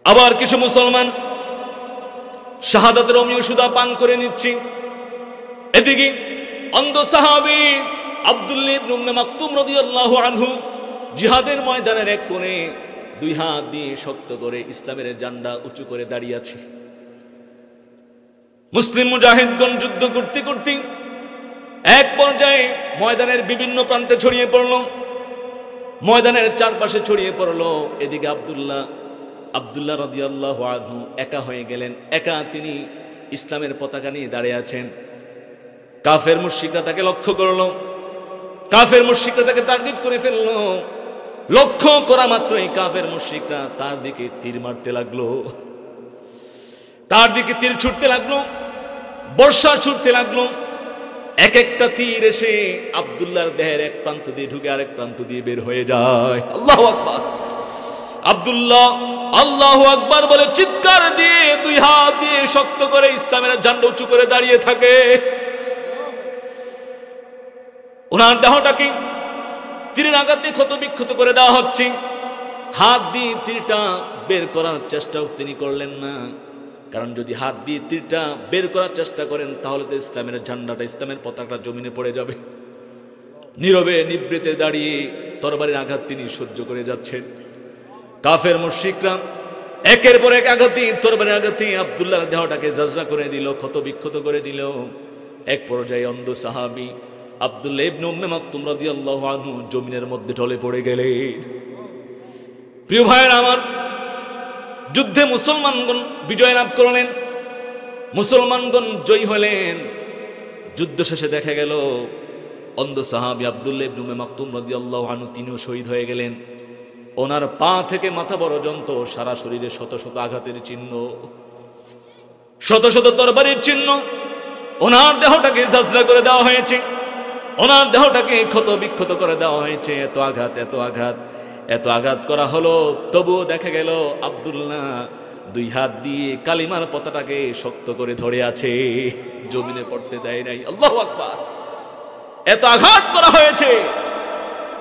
আবার কিছু মুসলমান শাহাদাতের অমীয় সুদা পান করে নিচ্ছে। এদিকে অন্ধ সাহাবী আব্দুল্লাহ ইবনে উম্মে মাকতুম রাদিয়াল্লাহু আনহু জিহাদের ময়দানের এক কোণে দুই হাত দিয়ে শক্ত করে ইসলামের ঝান্ডা উঁচু করে দাঁড়িয়ে আছে। মুসলিম মুজাহিদগণ যুদ্ধ করতে করতে এক পর্যায়ে ময়দানের বিভিন্ন প্রান্তে ছড়িয়ে পড়ল, ময়দানের চারপাশে ছড়িয়ে পড়ল। এদিকে আব্দুল্লাহ রাদিয়াল্লাহু আনহু একা হয়ে গেলেন। একা তিনি ইসলামের পতাকা নিয়ে দাঁড়িয়ে আছেন। কাফের মুশরিকরা তাকে লক্ষ্য করলো, কাফের মুশরিকরা তাকে টার্গেট করে ফেললো। লক্ষ্য করা মাত্রই কাফের মুশরিকরা তার দিকে তীর মারতে লাগলো, তার দিকে তীর ছুটতে লাগলো, বর্ষা ছুটতে লাগলো। এক একটা তীর এসে আব্দুল্লাহর দেহের এক প্রান্ত দিয়ে ঢুকে আরেক প্রান্ত দিয়ে বের হয়ে যায়। আল্লাহু আকবার। আব্দুল্লাহ আল্লাহু আকবার বলে চিৎকার দিয়ে দুই হাত দিয়ে শক্ত করে ইসলামের ঝান্ডা উঁচু করে দাঁড়িয়ে থাকে। ওনার দেহটাকে তীরের আঘাত দিয়ে ক্ষত বিক্ষত করে দেওয়া হচ্ছে। হাত দিয়ে তীরটা বের করার চেষ্টাও তিনি করলেন না, কারণ যদি হাত দিয়ে তীরটা বের করার চেষ্টা করেন তাহলে তো ইসলামের ঝান্ডাটা, ইসলামের পতাকাটা জমিনে পড়ে যাবে। নীরবে নিবৃতে দাঁড়িয়ে তরবারির আঘাত তিনি সহ্য করে যাচ্ছেন। কাফের মুশরিকরা একের পর এক আঘাতে, তরবারির আঘাতে আব্দুল্লাহর দেহটাকে জাজরা করে দিল, ক্ষত বিক্ষত করে দিল। এক পর্যায়ে অন্ধ সাহাবী আব্দুল্লাহ ইবনে উম্মে মাকতুম রাদিয়াল্লাহু আনহু জমিনের মধ্যে ঢলে পড়ে গেলেন। প্রিয় ভাইয়েরা আমার, যুদ্ধে মুসলমানগণ বিজয় লাভ করলেন, মুসলমানগণ জয়ী হলেন। যুদ্ধ শেষে দেখা গেল অন্ধ সাহাবী আব্দুল্লাহ ইবনে উম্মে মাকতুম রাদিয়াল্লাহু আনহু তিনিও শহীদ হয়ে গেলেন। ওনার পা থেকে মাথা পর্যন্ত সারা শরীরে শত শত আঘাতের চিহ্ন, শত শত তরবারির চিহ্ন। ওনার দেহটাকে জাজরা করে দেওয়া হয়েছে, ওনার দেহটাকে ক্ষত বিক্ষত করে দেওয়া হয়েছে। এত আঘাত, এত আঘাত, এত আঘাত করা হলো, তবুও দেখা গেল আব্দুল্লাহ দুই হাত দিয়ে কালিমার পতাকাকে শক্ত করে ধরে আছে, জমিনে পড়তে দেয় নাই। আল্লাহু আকবার। এত আঘাত করা হয়েছে,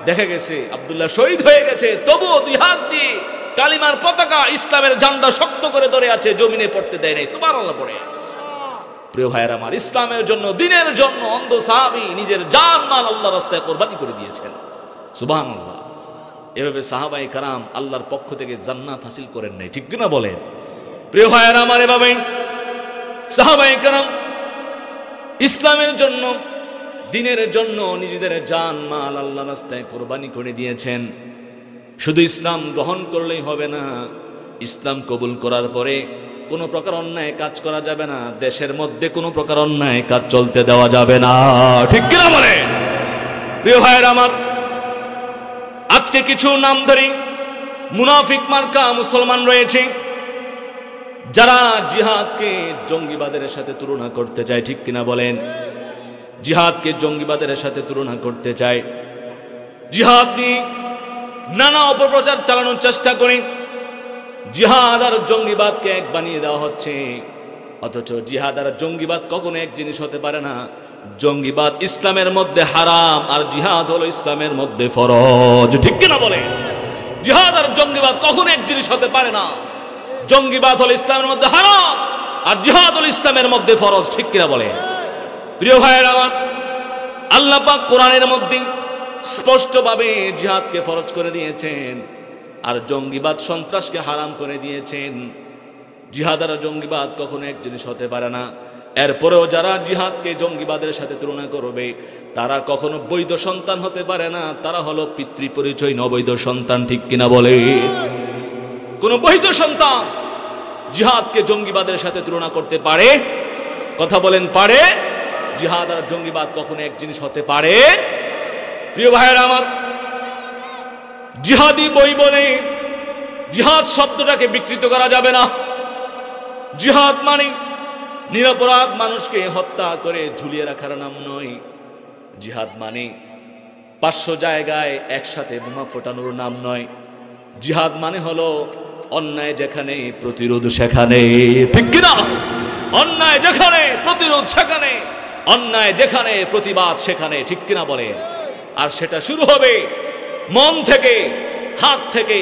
দেখা গেছে আব্দুল্লাহ শহীদ হয়ে গেছে, তবুও দুই হাত দিয়ে কালিমার পতাকা, ইসলামের ঝান্ডা শক্ত করে ধরে আছে, জমিনে পড়তে দেয় নাই। সুবহানাল্লাহ পড়ে। প্রিয় ভাইয়েরা আমার, ইসলামের জন্য, দ্বীনের জন্য অন্ধ সাহাবী নিজের জান মাল আল্লাহর রাস্তায় কোরবানি করে দিয়েছেন। সুবহানাল্লাহ। এভাবে সাহাবায়ে কেরাম আল্লাহর পক্ষ থেকে জান্নাত হাসিল করেন নাই, ঠিক কিনা বলেন? প্রিয় ভাইয়েরা আমার, এভাবে সাহাবায়ে কেরাম ইসলামের জন্য, দ্বীনের জন্য নিজেদের জান মাল আল্লাহর রাস্তায় কোরবানি করে দিয়েছেন। শুধু ইসলাম গ্রহণ করলেই হবে না, ইসলাম কবুল করার পরে কোনো প্রকার অন্যায় কাজ করা যাবে না, দেশের মধ্যে কোনো প্রকার অন্যায় কাজ চলতে দেওয়া যাবে না, ঠিক কিনা বলে? প্রিয় ভাইয়েরা আমার, আজকে কিছু নামধারী মুনাফিক মার্কা মুসলমান রয়েছে, যারা জিহাদকে জঙ্গিবাদের সাথে তুলনা করতে চায়, ঠিক কিনা বলেন? জিহাদকে জঙ্গিবাদের সাথে তুলনা করতে চায়, জিহাদ নিয়ে নানা অপপ্রচার চালানোর চেষ্টা করে জিহাদ আর জঙ্গিবাদকে এক বানিয়ে দেওয়া হচ্ছে। অথচ জিহাদ আর জঙ্গিবাদ কখনো এক জিনিস হতে পারে না। জঙ্গিবাদ ইসলামের মধ্যে হারাম, আর জিহাদ হলো ইসলামের মধ্যে ফরজ, ঠিক কিনা বলে? জিহাদ আর জঙ্গিবাদ কখনো এক জিনিস হতে পারে না। জঙ্গিবাদ হলো ইসলামের মধ্যে হারাম, আর জিহাদ হলো ইসলামের মধ্যে ফরজ, ঠিক কিনা বলে? প্রিয় ভাইয়েরা আমার, আল্লাহ পাক কোরআনের মধ্যে স্পষ্টভাবে জিহাদকে ফরজ করে দিয়েছেন, আর জঙ্গিবাদ সন্ত্রাসকে হারাম করে দিয়েছেন। জিহাদ আর জঙ্গিবাদ কখনো এক জিনিস হতে পারে না। এরপরেও যারা জিহাদকে জঙ্গিবাদের সাথে তুলনা করবে তারা কখনো বৈধ সন্তান হতে পারে না, তারা হলো পিতৃ পরিচয় অবৈধ সন্তান, ঠিক কিনা বলে? কোন বৈধ সন্তান জিহাদকে জঙ্গিবাদের সাথে তুলনা করতে পারে? কথা বলেন, পারে? জিহাদ আর জঙ্গিবাদ কখনো এক জিনিস হতে পারে? প্রিয় ভাইয়েরা আমার, জিহাদি বই বলে জিহাদ শব্দটাকে বিকৃত করা যাবে না। জিহাদ মানে নিরপরাধ মানুষকে হত্যা করে ঝুলিয়ে রাখার নাম নয়। জিহাদ মানে 500 জায়গায় একসাথে বোমা ফোটানোর নাম নয়। জিহাদ মানে হলো অন্যায় যেখানে প্রতিরোধ সেখানে, ঠিক কিনা? অন্যায় যেখানে প্রতিরোধ সেখানে, অন্যায় যেখানে প্রতিবাদ সেখানে, ঠিক কিনা বলে? আর সেটা শুরু হবে মন থেকে, হাত থেকে,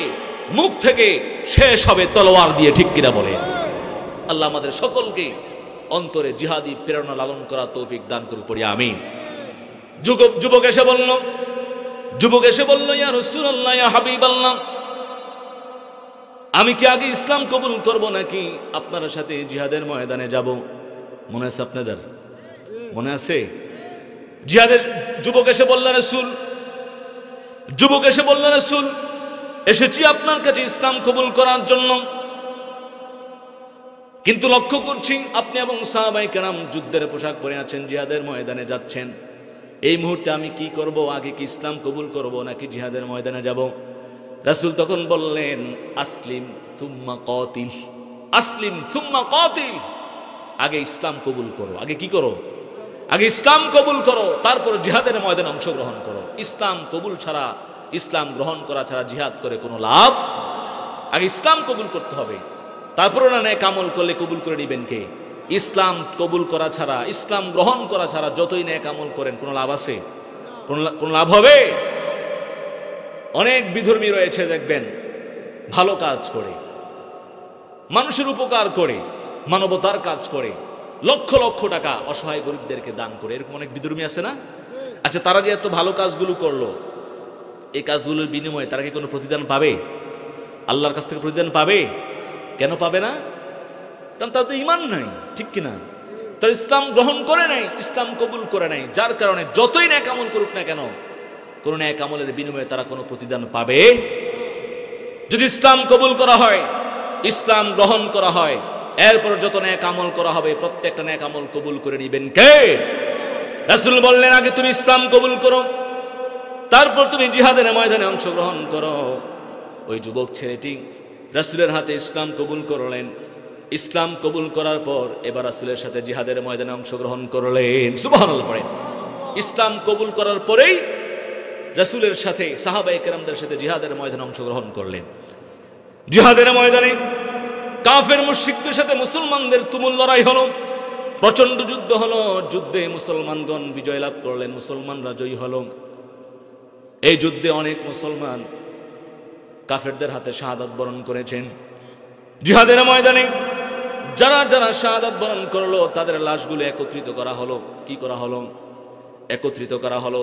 মুখ থেকে, শেষ হবে তলোয়ার দিয়ে, ঠিক কিনা বলে? আল্লাহ আমাদের সকলকে অন্তরে জিহাদি প্রেরণা লালন করা তৌফিক দান করুক, পড়ি আমিন। যুবক এসে বলল ইয়া রাসূলুল্লাহ, ইয়া হাবিবাল্লাহ, আমি কি আগে ইসলাম কবুল করব নাকি আপনার সাথে জিহাদের ময়দানে যাব? মনে আছে আপনাদের? মনে আছে? জিহাদের যুবক এসে বলল রাসূল, এসেছি আপনার কাছে ইসলাম কবুল করার জন্য, কিন্তু লক্ষ্য করছি আপনি এবং সাহাবায়ে কেরাম যুদ্ধের পোশাক পরে আছেন, জিহাদের ময়দানে যাচ্ছেন। এই মুহূর্তে আমি কি করব? আগে কি ইসলাম কবুল করব নাকি জিহাদের ময়দানে যাব? রাসূল তখন বললেন, আসলিম সুম্মা কাতিল, আসলিম সুম্মা কাতিল, আগে ইসলাম কবুল করো। আগে কি করো? আগে ইসলাম কবুল করো, তারপর জিহাদের ময়দানে অংশগ্রহণ করো। ইসলাম কবুল ছাড়া, ইসলাম গ্রহণ করা ছাড়া জিহাদ করে কোনো লাভ? আগে ইসলাম কবুল করতে হবে, তারপর না নেক আমল করলে কবুল করে নেবেন কে? ইসলাম কবুল করা ছাড়া, ইসলাম গ্রহণ করা ছাড়া যতই নেক আমল করেন কোনো লাভ আছে? কোন লাভ হবে? অনেক বিধর্মী রয়েছে দেখবেন, ভালো কাজ করে, মানুষের উপকার করে, মানবতার কাজ করে, লক্ষ লক্ষ টাকা অসহায় গরিবদেরকে দান করে, এরকম অনেক বিধর্মী আছে না? আচ্ছা, তারা যে এত ভালো কাজগুলো করলো, এই কাজগুলোর বিনিময়ে তারা কি কোনো প্রতিদান পাবে? আল্লাহর কাছ থেকে প্রতিদান পাবে? কেন পাবে না? কারণ তার তো ঈমান নাই, ঠিক কিনা? তারা ইসলাম গ্রহণ করে নাই, ইসলাম কবুল করে নাই, যার কারণে যতই নেক আমল করুক না কেন, কোন নেক আমলের বিনিময়ে তারা কোনো প্রতিদান পাবে? যদি ইসলাম কবুল করা হয়, ইসলাম গ্রহণ করা হয়, এরপর যত নেক আমল করা হবে প্রত্যেকটা নেক আমল কবুল করে নেবেন কে? রাসূল বললেন, আগে তুমি ইসলাম কবুল করো, তারপর তুমি জিহাদের ময়দানে অংশগ্রহণ করো। ওই যুবক ছেলেটি রাসূলের হাতে ইসলাম কবুল করলেন। ইসলাম কবুল করার পর এবার রাসূলের সাথে জিহাদের ময়দানে অংশগ্রহণ করলেন। সুবহানাল্লাহ পড়েন। ইসলাম কবুল করার পরেই রাসূলের সাথে সাহাবায়ে কেরামদের সাথে জিহাদের ময়দানে অংশগ্রহণ করলেন। জিহাদের ময়দানে কাফের মুশরিকদের সাথে মুসলমানদের তুমুল লড়াই হলো, প্রচন্ড যুদ্ধ হলো। যুদ্ধে মুসলমানগণ বিজয় লাভ করলেন, মুসলমানরা জয়ী হলো। এই যুদ্ধে অনেক মুসলমান কাফেরদের হাতে শাহাদাত বরণ করেছেন। জিহাদের ময়দানে যারা যারা শাহাদাত বরণ করলো তাদের লাশগুলো একত্রিত করা হলো। কি করা হলো? একত্রিত করা হলো।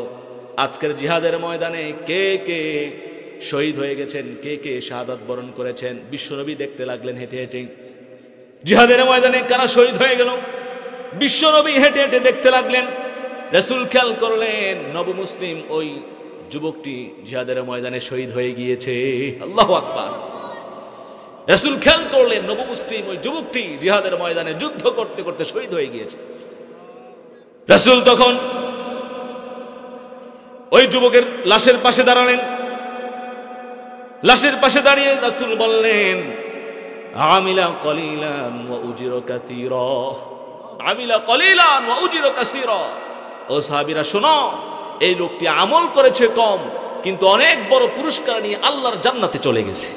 আজকের জিহাদের ময়দানে কে কে শহীদ হয়ে গেছেন, কে কে শাহাদাত বরণ করেছেন, বিশ্বনবী দেখতে লাগলেন হেঁটে হেঁটে। জিহাদের ময়দানে কারা শহীদ হয়ে গেল, বিশ্বনবী হেঁটে হেঁটে দেখতে লাগলেন। রাসূল খেয়াল করলেন নবমুসলিম ওই যুবকটি জিহাদের ময়দানে শহীদ হয়ে গিয়েছে। আল্লাহু আকবার। রাসূল খেয়াল করলেন নবমুসলিম ওই যুবকটি জিহাদের ময়দানে যুদ্ধ করতে করতে শহীদ হয়ে গিয়েছে। রাসূল তখন ওই যুবকের লাশের পাশে দাঁড়ালেন। লাশের পাশে দাঁড়িয়ে রাসূল বললেন, আমিলা কলিলান ওয়া উজিরা কাসীরা, আমিলা কলিলান ওয়া উজিরা কাসীরা। ও সাহাবীরা শোনো, এই লোকটি আমল করেছে কম কিন্তু অনেক বড় পুরস্কার নিয়ে আল্লাহর জান্নাতে চলে গেছে।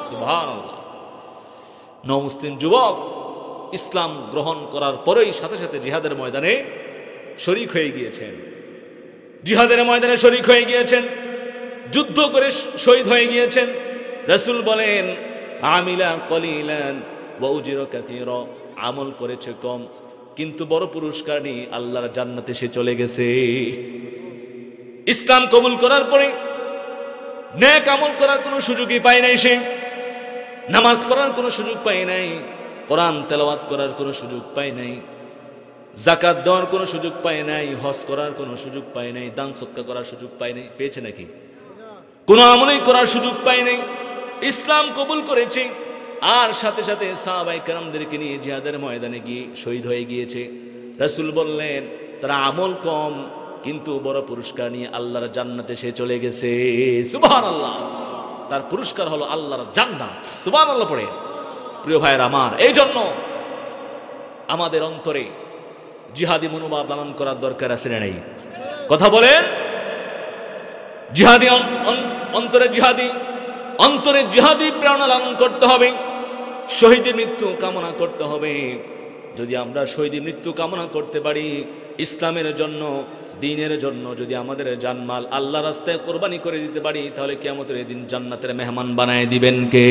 সুবহানাল্লাহ। নমুসলিম যুবক ইসলাম গ্রহণ করার পরেই সাথে সাথে জিহাদের ময়দানে শরীক হয়ে গিয়েছেন, জিহাদের ময়দানে শরীক হয়ে গিয়েছেন, যুদ্ধ করে শহীদ হয়ে গিয়েছেন। রাসূল বলেন আমিলা কলিলান ওয়া উজিরা কাসীরা, আমল করেছে কম কিন্তু বড় পুরস্কার নিয়ে আল্লাহর জান্নাতে সে চলে গেছে। ইসলাম কবুল করার পরে নেক আমল করার কোনো সুযোগই পায় নাই, সে নামাজ পড়ার কোনো সুযোগ পায় নাই, কোরআন তেলাওয়াত করার কোনো সুযোগ পায় নাই, যাকাত দেওয়ার কোনো সুযোগ পায় নাই, হজ করার কোনো সুযোগ পায় নাই, দান সদকা করার সুযোগ পায় নাই। পেয়েছে নাকি? কোনো আমলই করার সুযোগ পায় নাই। ইসলাম কবুল করেছে আর সাথে সাথে সাহাবায়ে কেরামদেরকে নিয়ে জিহাদের ময়দানে গিয়ে শহীদ হয়ে গিয়েছে। রাসূল বললেন তারা আমল কম কিন্তু বড় পুরস্কার নিয়ে আল্লাহর জান্নাতে সে চলে গেছে। সুবহানাল্লাহ। তার পুরস্কার হলো আল্লাহর জান্নাত। সুবহানাল্লাহ পড়ে। প্রিয় ভাইয়ের আমার, এই জন্য আমাদের অন্তরে জিহাদি মনোভাব লালন করার দরকার আছে না নেই? কথা বলেন। জিহাদি অন্তরে জিহাদি প্রেরণা লালন করতে হবে, শহীদের মৃত্যু কামনা করতে হবে। যদি আমরা শহীদের মৃত্যু কামনা করতে পারি, ইসলামের জন্য, দ্বীনের জন্য যদি আমাদের জানমাল আল্লাহ রাস্তায় কোরবানি করে দিতে পারি, তাহলে কিয়ামতের দিন জান্নাতের মেহমান বানায় দিবেন কে?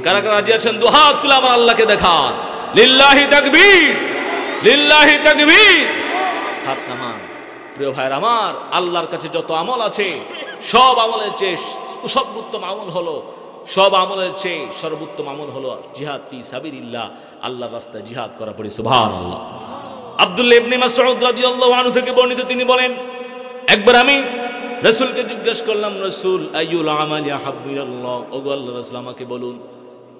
কারা কারা রাজি আছেন? দুহাত তুলে আমার আল্লাহকে দেখান। লিল্লাহি তাকবীর, লিল্লাহি তাকবীর। হাত নামান। প্রিয় ভাইয়ের আমার, আল্লাহর কাছে যত আমল আছে সব আমলের চেয়ে সর্বোত্তম আমল হলো, সব আমলের চেয়ে সর্বোত্তম আমল হলো জিহাদ ফি সাবিলিল্লাহ, আল্লাহর রাস্তায় জিহাদ করা। পড়ি সুবহানাল্লাহ। আব্দুল্লাহ ইবনে মাসউদ রাদিয়াল্লাহু আনহু থেকে বর্ণিত, তিনি বলেন একবার আমি রাসূলকে জিজ্ঞেস করলাম, রাসূল আইয়ুল আমালি আহাব্বু ইলাল্লাহ, ওগো আল্লাহর রাসূল আমাকে বলুন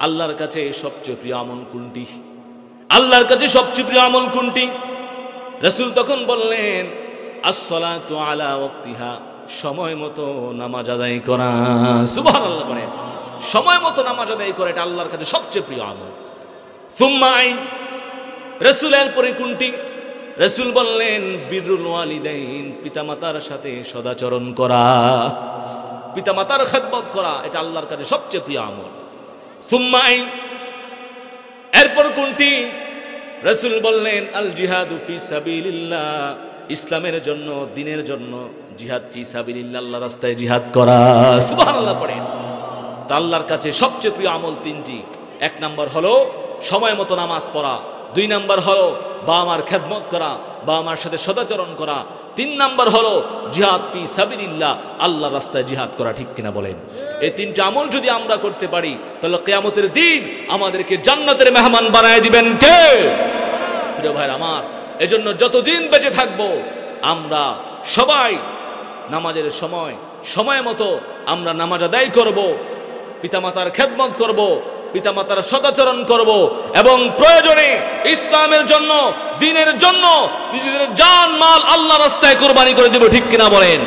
আল্লাহর কাছে সবচেয়ে প্রিয় আমল কোনটি? আল্লাহর কাছে সবচেয়ে প্রিয় আমল কোনটি? রাসূল তখন বললেন আসসালাতু আলা ওয়াক্তিহা, সময় মতো নামাজ আদায় করা। সুবহানাল্লাহ বলে, সময় মতো নামাজ আদায় করা এটা আল্লাহর কাছে সবচেয়ে প্রিয় আমল। সুম্মা আই, রাসূলের পরে কোনটি? রাসূল বললেন বিররুল ওয়ালিদাইন, পিতামাতার সাথে সদাচরণ করা, পিতামাতার খেদমত করা, এটা আল্লাহর কাছে সবচেয়ে প্রিয় আমল। সুম্মা আই, এরপর কোনটি? রাসূল বললেন আল জিহাদু ফি সাবিলিল্লাহ, ইসলামের জন্য, দ্বীনের জন্য জিহাদ ফি সাবিলিল্লাহ, আল্লাহর রাস্তায় জিহাদ করা। সুবহানাল্লাহ পড়েন। তো আল্লাহর কাছে সবচেয়ে প্রিয় আমল তিনটি। এক নাম্বার হলো সময় মতো নামাজ পড়া, দুই নাম্বার হলো বাবা মার খেদমত করা, বাবা মার সাথে সদাচরণ করা, তিন নাম্বার হলো জিহাদ ফি সাবিলিল্লাহ, আল্লাহর রাস্তায় জিহাদ করা। ঠিক কিনা বলেন? এই তিনটা আমল যদি আমরা করতে পারি তাহলে কিয়ামতের দিন আমাদেরকে জান্নাতের মেহমান বানায় দিবেন কে? প্রিয় ভাইরা আমার, এজন্য যতদিন বেঁচে থাকবো আমরা সবাই নামাজের সময় মতো আমরা নামাজ আদায় করব, পিতামাতার খেদমত করব, পিতামাতার সদাচরণ করব এবং প্রয়োজনে ইসলামের জন্য, দ্বীনের জন্য নিজেদের জান মাল আল্লাহ রাস্তায় কুরবানি করে দেব। ঠিক কিনা বলেন?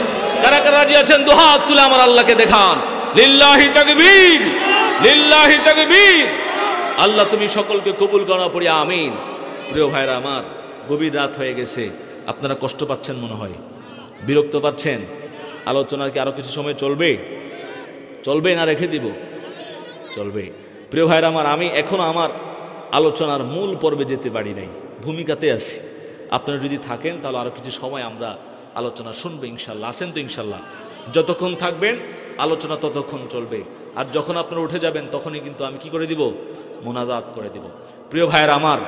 কারা কারা রাজি আছেন? দুহাত তুলে আমার আল্লাহকে দেখান। লিল্লাহি তাকবীর, লিল্লাহি তাকবীর। আল্লাহ তুমি সকলকে কবুল করো, পড়ি আমিন। প্রিয় ভাইরা আমার, গভীর রাত হয়ে গেছে, আপনারা কষ্ট পাচ্ছেন মনে হয়, বিরক্ত পাচ্ছেন। আলোচনার কি আরো কিছু সময় চলবে? চলবে না রেখে দিব? চলবে। প্রিয় ভাইরা আমার, আমি এখনো আমার আলোচনার মূল পর্বে যেতে পারি নাই, ভূমিকাতে আছি। আপনারা যদি থাকেন তাহলে আরো কিছু সময় আমরা আলোচনা শুনবো ইনশাল্লাহ। আছেন তো ইনশাল্লাহ? যতক্ষণ থাকবেন আলোচনা ততক্ষণ চলবে, আর যখন আপনারা উঠে যাবেন তখনই কিন্তু আমি কি করে দিব? মোনাজাত করে দিব। প্রিয় ভাইরা আমার,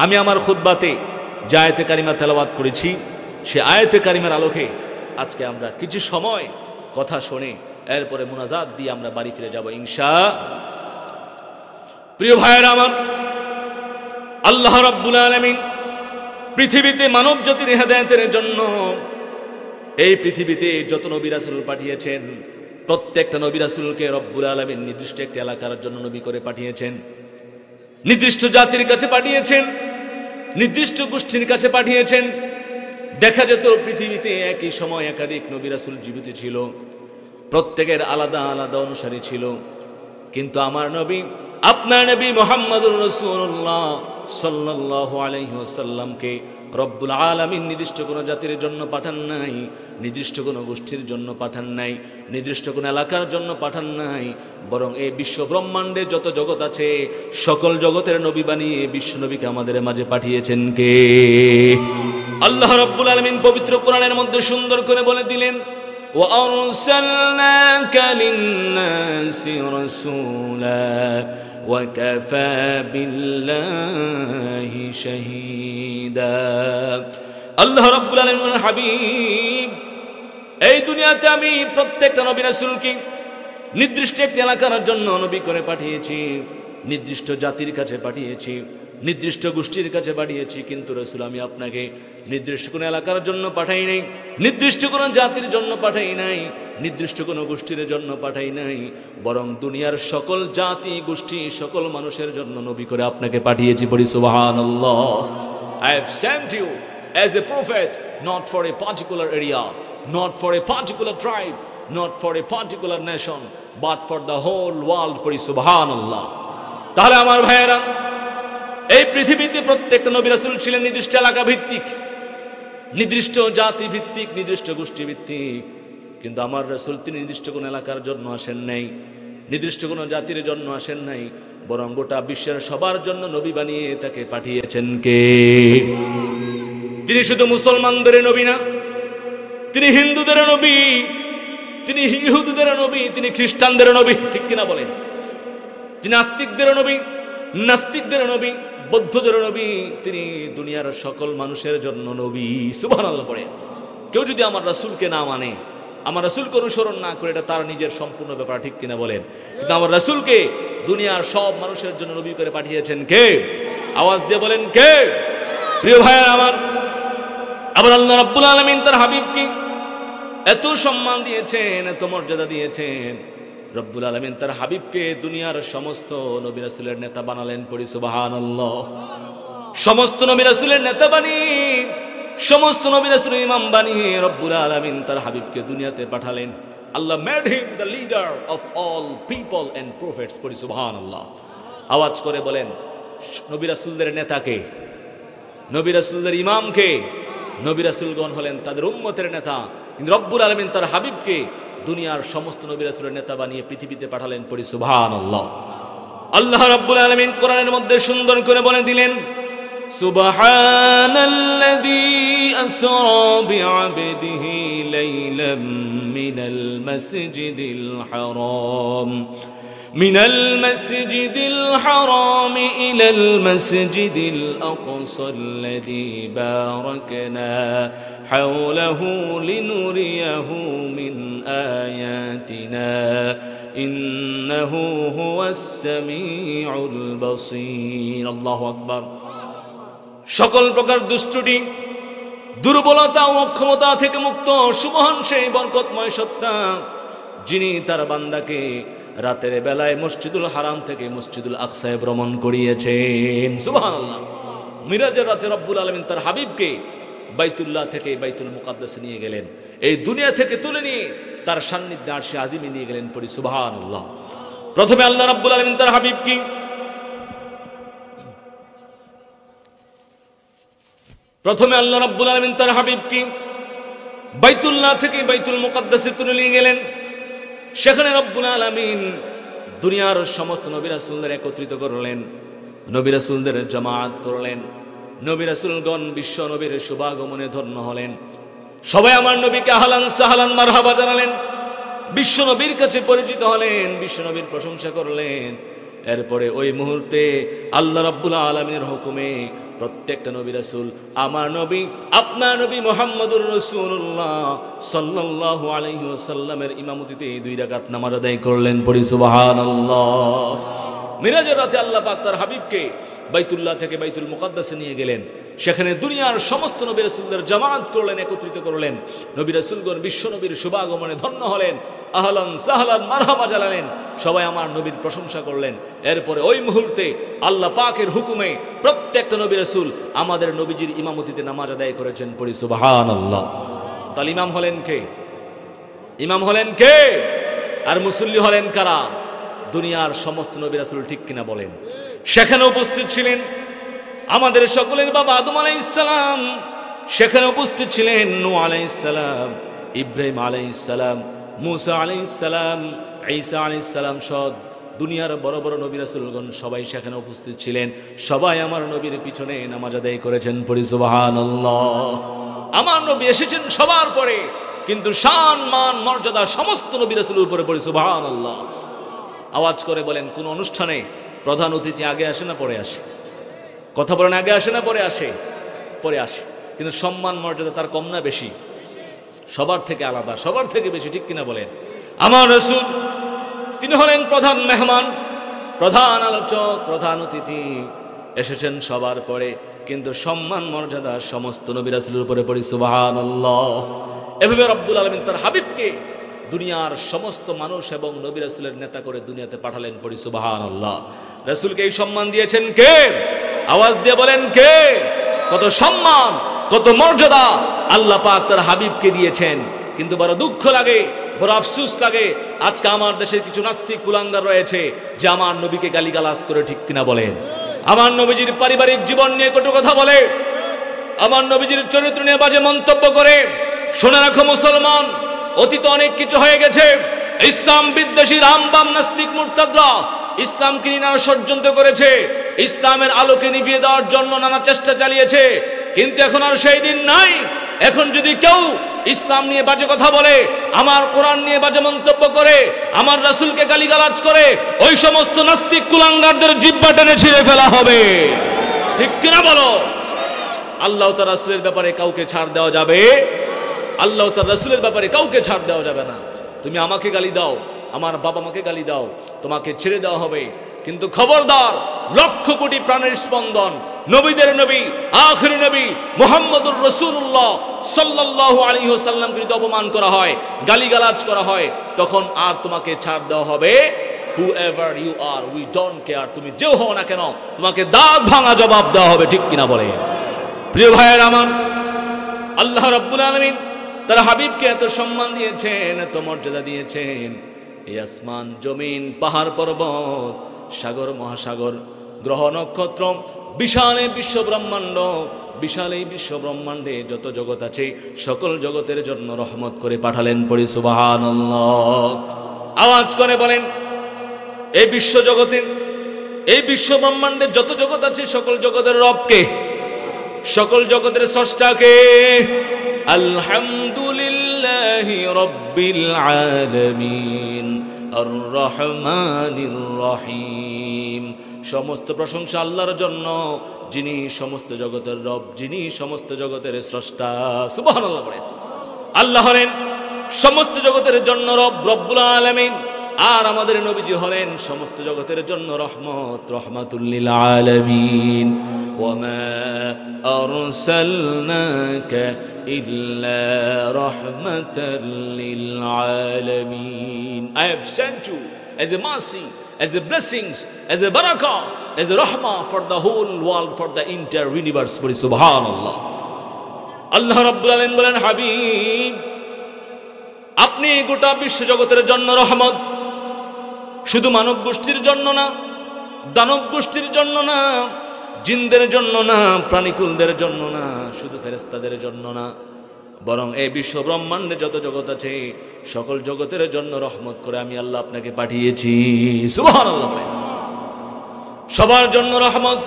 আমি আমার খুতবাতে যে আয়াতে কারিমা তেলাওয়াত করেছি, সে আয়াতে কারিমার আলোকে আজকে আমরা কিছু সময় কথা শুনে এরপরে মোনাজাত দিয়ে আমরা বাড়ি ফিরে যাব ইনশাআল্লাহ। প্রিয় ভাইরা আমার, আল্লাহ রাব্বুল আলামিন পৃথিবীতে মানব জাতির হেদায়েতের জন্য এই পৃথিবীতে যত নবী রাসূল পাঠিয়েছেন, প্রত্যেকটা নবী রাসূলকে রব্বুল আলামিন নির্দিষ্ট একটা এলাকার জন্য নবী করে পাঠিয়েছেন, নির্দিষ্ট জাতির কাছে পাঠিয়েছেন, নির্দিষ্ট গোষ্ঠীর কাছে পাঠিয়েছেন। দেখা যেত পৃথিবীতে একই সময় একাধিক নবী রাসূল জীবিত ছিল, প্রত্যেকের আলাদা আলাদা অনুসারী ছিল, কিন্তু আমার নবী আপনার নবী মুহাম্মদুর রাসূলুল্লাহ সাল্লাল্লাহু আলাইহি ওয়াসাল্লামকে রব্বুল আলামিন নির্দিষ্ট কোনো জাতির জন্য পাঠান নাই, নির্দিষ্ট কোনো গোষ্ঠীর জন্য পাঠান নাই, নির্দিষ্ট কোনো এলাকার জন্য পাঠান নাই, বরং এই বিশ্ব ব্রহ্মাণ্ডে যত জগৎ আছে সকল জগতের নবী বানিয়ে বিশ্ব নবীকে আমাদের মাঝে পাঠিয়েছেন কে? আল্লাহ রব্বুল আলামিন পবিত্র কোরআনের মধ্যে সুন্দর করে বলে দিলেন, وَأَرْسَلْنَاكَ لِلنَّاسِ رَسُولًا وَكَفَى بِاللَّهِ شَهِيدًا। আল্লাহ রাব্বুল আলামিনের হাবিব, এই দুনিয়াতে আমি প্রত্যেকটা নবী রাসূলকে নির্দিষ্ট একটি এলাকার জন্য নবী করে পাঠিয়েছি, নির্দিষ্ট জাতির কাছে পাঠিয়েছি, নির্দিষ্ট গোষ্ঠীর কাছে পাঠিয়েছি, কিন্তু রাসূল আমি আপনাকে নির্দিষ্ট কোনো এলাকার জন্য পাঠাই নাই, নির্দিষ্ট কোনো জাতির জন্য পাঠাই নাই, নির্দিষ্ট কোনো গোষ্ঠীর জন্য পাঠাই নাই, বরং দুনিয়ার সকল জাতি গোষ্ঠী সকল মানুষের জন্য নবী করে আপনাকে পাঠিয়েছি। পড়ি সুবহানাল্লাহ। I have sent you as a prophet, not for a particular area, not for a particular tribe, not for a particular nation, but for the whole world। পড়ি সুবহানাল্লাহ। তাহলে আমার ভাইয়েরা, এই পৃথিবীতে প্রত্যেকটা নবী রাসূল ছিলেন নির্দিষ্ট এলাকা ভিত্তিক, নির্দিষ্ট জাতি ভিত্তিক, নির্দিষ্ট গোষ্ঠী ভিত্তিক, কিন্তু আমার রাসূল তিনি নির্দিষ্ট কোন এলাকার জন্য আসেন নাই, নির্দিষ্ট কোন জাতির জন্য আসেন নাই, বরং গোটা বিশ্বের সবার জন্য নবী বানিয়ে তাকে পাঠিয়েছেন কে? তিনি শুধু মুসলমানদের নবী না, তিনি হিন্দুদের নবী, তিনি ইহুদিদের নবী, তিনি খ্রিস্টানদের নবী, ঠিক কিনা বলেন? তিনি আস্তিকদের নবী, নাস্তিকদের নবী, বৌদ্ধদের নবী, তিনি দুনিয়ার সকল মানুষের জন্য নবী। সুবহানাল্লাহ পড়ে। কেউ যদি আমার রাসূলকে না মানে, আমার রাসূলকে অনুসরণ না করে, এটা তার নিজের সম্পূর্ণ ব্যাপার, ঠিক কিনা বলেন? কিন্তু আমার রাসূলকে দুনিয়ার সব মানুষের জন্য নবী করে পাঠিয়েছেন কে? আওয়াজ দিয়ে বলেন কে? প্রিয় ভাইরা আমার, আবার আল্লাহ রাব্বুল আলামিন তার হাবিবকে এত সম্মান দিয়েছেন, এত মর্যাদা দিয়েছেন, রব্বুল আলামিন তার হাবিবকে দুনিয়ার সমস্ত নবী রাসূলের নেতা বানালেন। পড়ি সুবহানাল্লাহ। সমস্ত নবী রাসূলের নেতা বানিয়ে, সমস্ত নবী রাসূলের ইমাম বানিয়ে রব্বুল আলামিন তার হাবিবকে দুনিয়াতে পাঠালেন। Allah made him the leader of all people and prophets. পড়ি সুবহানাল্লাহ। আওয়াজ করে বলেন, নবী রাসূলদের নেতা কে? নবী রাসূলদের ইমাম কে? নবী রাসূলগণ হলেন তাদের উম্মতের নেতা, কিন্তু রব্বুল আলামিন তার হাবিবকে দুনিয়ার সমস্ত নবী রাসূলের নেতা বানিয়ে পৃথিবীতে পাঠালেন। পড়ি সুবহানাল্লাহ। আল্লাহ রাব্বুল আলামিন কোরআনের মধ্যে সুন্দর করে বলে দিলেন, সুবহানাল্লাযী আসরা বিআবদিহি লাইলাম মিনাল মাসজিদিল হারাম من المسجد الحرام إلى المسجد الأقصى الذي باركنا حوله لنريه من آياتنا إنه هو السميع البصير। الله أكبر। সকল প্রকার দুষ্টুটি, দুর্বলতা ও অক্ষমতা থেকে মুক্ত সুমহান সেই বরকতময় সত্তা, যিনি তার বান্দাকে রাতের বেলায় মসজিদুল হারাম থেকে মসজিদুল আকসায় ভ্রমণ করিয়েছেন। সুবহানাল্লাহ। মিরাজের রাতে রব্বুল আলামিন তার হাবিবকে বাইতুল্লাহ থেকে বাইতুল মুকাদ্দাসে নিয়ে গেলেন, এই দুনিয়া থেকে তুলে নিয়ে তার সান্নিধ্যে আরশে আজিমে নিয়ে গেলেন। পড়ি সুবহানাল্লাহ। প্রথমে আল্লাহ রাব্বুল আলামিন তার হাবিবকে বাইতুল্লাহ থেকে বাইতুল মুকাদ্দাসে তুলে নিয়ে গেলেন। সেখানে রব্বুল আলামিন দুনিয়ার সমস্ত নবী রাসূলদের একত্রিত করলেন, নবী রাসূলদের জামাত করলেন। নবী রাসূলগণ বিশ্ব নবীর শুভাগমনে ধন্য হলেন। সবাই আমার নবীকে আহলান সাহলান মারহাবা জানালেন, বিশ্ব নবীর কাছে পরিচিত হলেন, বিশ্ব নবীর প্রশংসা করলেন। এরপরে ওই মুহূর্তে আল্লাহ রাব্বুল আলামিনের হুকুমে প্রত্যেকটা নবী রাসূল, আমার নবী আপনার নবী মুহাম্মদুর রাসূলুল্লাহ সাল্লাল্লাহু আলাইহি ওয়াসাল্লামের ইমামতিতে 2 রাকাত নামাজ আদায় করলেন। পড়ি সুবহানাল্লাহ। মিরাজের রাতে আল্লাহ পাক তার হাবিবকে বাইতুল্লাহ থেকে বাইতুল মুকাদ্দাসে নিয়ে গেলেন। সেখানে দুনিয়ার সমস্ত নবী রাসূলদের জামাত করলেন, একত্রিত করলেন। নবী রাসূলগণ বিশ্ব নবীর শুভাগমনে ধন্য হলেন, আহলান সাহলান মারহাবা জানালেন, সবাই আমার নবীর প্রশংসা করলেন। এরপরে ওই মুহূর্তে আল্লাহ পাকের হুকুমে প্রত্যেকটা নবী রাসূল আমাদের নবীজির ইমামতিতে নামাজ আদায় করেছেন। পড়ি সুবহানাল্লাহ। তাহলে ইমাম হলেন কে? ইমাম হলেন কে? আর মুসল্লি হলেন কারা? দুনিয়ার সমস্ত নবী রাসূল, ঠিক কিনা বলেন? সেখানে উপস্থিত ছিলেন আমাদের সকলের বাবা আদম আলাইহিস সালাম, সেখানে উপস্থিত ছিলেন নূহ আলাইহিস সালাম, ইব্রাহিম আলাইহিস সালাম, মুসা আলাইহিস সালাম, ঈসা আলাইহিস সালাম সহ দুনিয়ার বড় বড় নবী রাসূলগণ সবাই সেখানে উপস্থিত ছিলেন। সবাই আমার নবীর পিছনে নামাজ আদায় করেছেন, পড়ি সুবহানাল্লাহ। আমার নবী এসেছেন সবার পরে, কিন্তু শান মান মর্যাদা সমস্ত নবী রাসূলের উপরে, পড়ি সুবহানাল্লাহ। আওয়াজ করে বলেন, কোন অনুষ্ঠানে প্রধান অতিথি আগে আসে না পরে আসে? কথা বলেন, আগে আসে না পরে আসে? পরে আসে। কিন্তু সম্মান মর্যাদা তার কম না বেশি? সবার থেকে আলাদা, সবার থেকে বেশি, ঠিক কিনা বলেন? আমার রাসূল তিনি হলেন প্রধান মেহমান, প্রধান আলোচক, প্রধান অতিথি, এসেছেন সবার পরে, কিন্তু সম্মান মর্যাদা সমস্ত নবী রাসূলের উপরে, পড়ি সুবহানাল্লাহ। এভাবে রব্বুল আলামিন তার হাবিবকে দুনিয়ার সমস্ত মানুষ এবং নবী রাসূলের নেতা করে দুনিয়াতে পাঠালেন, পড়ি সুবহানাল্লাহ। রাসূলকে এই সম্মান দিয়েছেন কে? আওয়াজ দিয়ে বলেন কে? কত সম্মান, কত মর্যাদা আল্লাহ পাক তার হাবিবকে দিয়েছেন। কিন্তু বড় দুঃখ লাগে, বড় আফসোস লাগে, আজকে আমার দেশে কিছু নাস্তিক কুলাঙ্গার রয়েছে যে আমার নবীকে গালিগালাজ করে, ঠিক কিনা বলেন? আমার নবীজির পারিবারিক জীবন নিয়ে কটু কথা বলে, আমার নবীজির চরিত্র নিয়ে বাজে মন্তব্য করে। শুনে রাখো মুসলমান, অতীতে অনেক কিছু হয়ে গেছে। ইসলাম বিদ্বেষী রামবাম নাস্তিক মুরতাদরা ইসলামকে নিয়ে নানা ষড়যন্ত্র করেছে, ইসলামের আলোকে নিভিয়ে দেওয়ার জন্য নানা চেষ্টা চালিয়েছে, কিন্তু এখন আর সেই দিন নাই। এখন যদি কেউ ইসলাম নিয়ে বাজে কথা বলে, আমার কোরআন নিয়ে বাজে মন্তব্য করে, আমার রাসূলকে গালিগালাজ করে, ওই সমস্ত নাস্তিক কুলাঙ্গারদের জিহ্বা টেনে ছিঁড়ে ফেলা হবে, ঠিক কিনা বলো? আল্লাহ তার রাসূলের ব্যাপারে কাউকে ছাড় দেওয়া যাবে? আল্লাহ তার রাসূলের ব্যাপারে কাউকে ছাড় দেওয়া যাবে না। তুমি আমাকে গালি দাও, আমার বাবা মাকে গালি দাও, তোমাকে ছেড়ে দেওয়া হবে, কিন্তু খবরদার, লক্ষ কোটি প্রাণের স্পন্দন, নবীদের নবী, আখিরি নবী মুহাম্মদুর রাসূলুল্লাহ সাল্লাল্লাহু আলাইহি ওয়াসাল্লামকে যদি অপমান করা হয়, গালিগালাজ করা হয়, তখন আর তোমাকে ছাড় দেওয়া হবে। whoever you are, we don't care, তুমি যেও হও না কেন, তোমাকে দাঁত ভাঙা জবাব দেওয়া হবে, ঠিক কিনা বলে? প্রিয় ভাইয়ের আমার, আল্লাহ রাব্বুল আলামিন তার হাবিবকে এত সম্মান দিয়েছেন, এত মর্যাদা দিয়েছেন। এই আসমান জমিন, পাহাড় পর্বত, সাগর মহাসাগর, গ্রহ নক্ষত্র, বিশাল এই বিশ্ব ব্রহ্মাণ্ড, বিশাল এই বিশ্ব ব্রহ্মাণ্ডে যত জগৎ আছে, সকল জগতের জন্য রহমত করে পাঠালেন, পড়ি সুবহানাল্লাহ। আওয়াজ করে বলেন, এই বিশ্ব জগতে, এই বিশ্ব ব্রহ্মাণ্ডে যত জগৎ আছে, সকল জগতের রবকে, সকল জগতের স্রষ্টাকে? আলহামদুলিল্লাহি রাব্বিল আলামিন আর রহমানির রহিম। সমস্ত প্রশংসা আল্লাহর জন্য, যিনি সমস্ত জগতের রব, যিনি সমস্ত জগতের স্রষ্টা। সুবহানাল্লাহ বলেন। আল্লাহ হলেন সমস্ত জগতের জন্য রব, রব্বুল আলামিন, আর আমাদের নবীজি হলেন সমস্ত জগতের জন্য রহমত, রহমাতুল লিল আলামিন। ওয়ামা আরসালনাকা ইল্লা রাহমাতাল লিল আলামিন। I have sent you as a mercy, as a blessings, as a barakah, as a rahmah for the whole world, for the entire universe. Subhanallah. আল্লাহ রাব্বুল আলামিন বলেন, হাবিব, আপনি গোটা বিশ্ব জগতের জন্য রহমত, শুধু মানব গোষ্ঠীর জন্য না, দানব গোষ্ঠীর জন্য না, জিনদের জন্য না, প্রাণীকুলদের জন্য না, শুধু ফেরেশতাদের জন্য না, বরং এই বিশ্ব ব্রহ্মাণ্ডে যত জগৎ আছে, সকল জগতের জন্য রহমত করে আমি আল্লাহ আপনাকে পাঠিয়েছি। সুবহানাল্লাহ। সবার জন্য রহমত,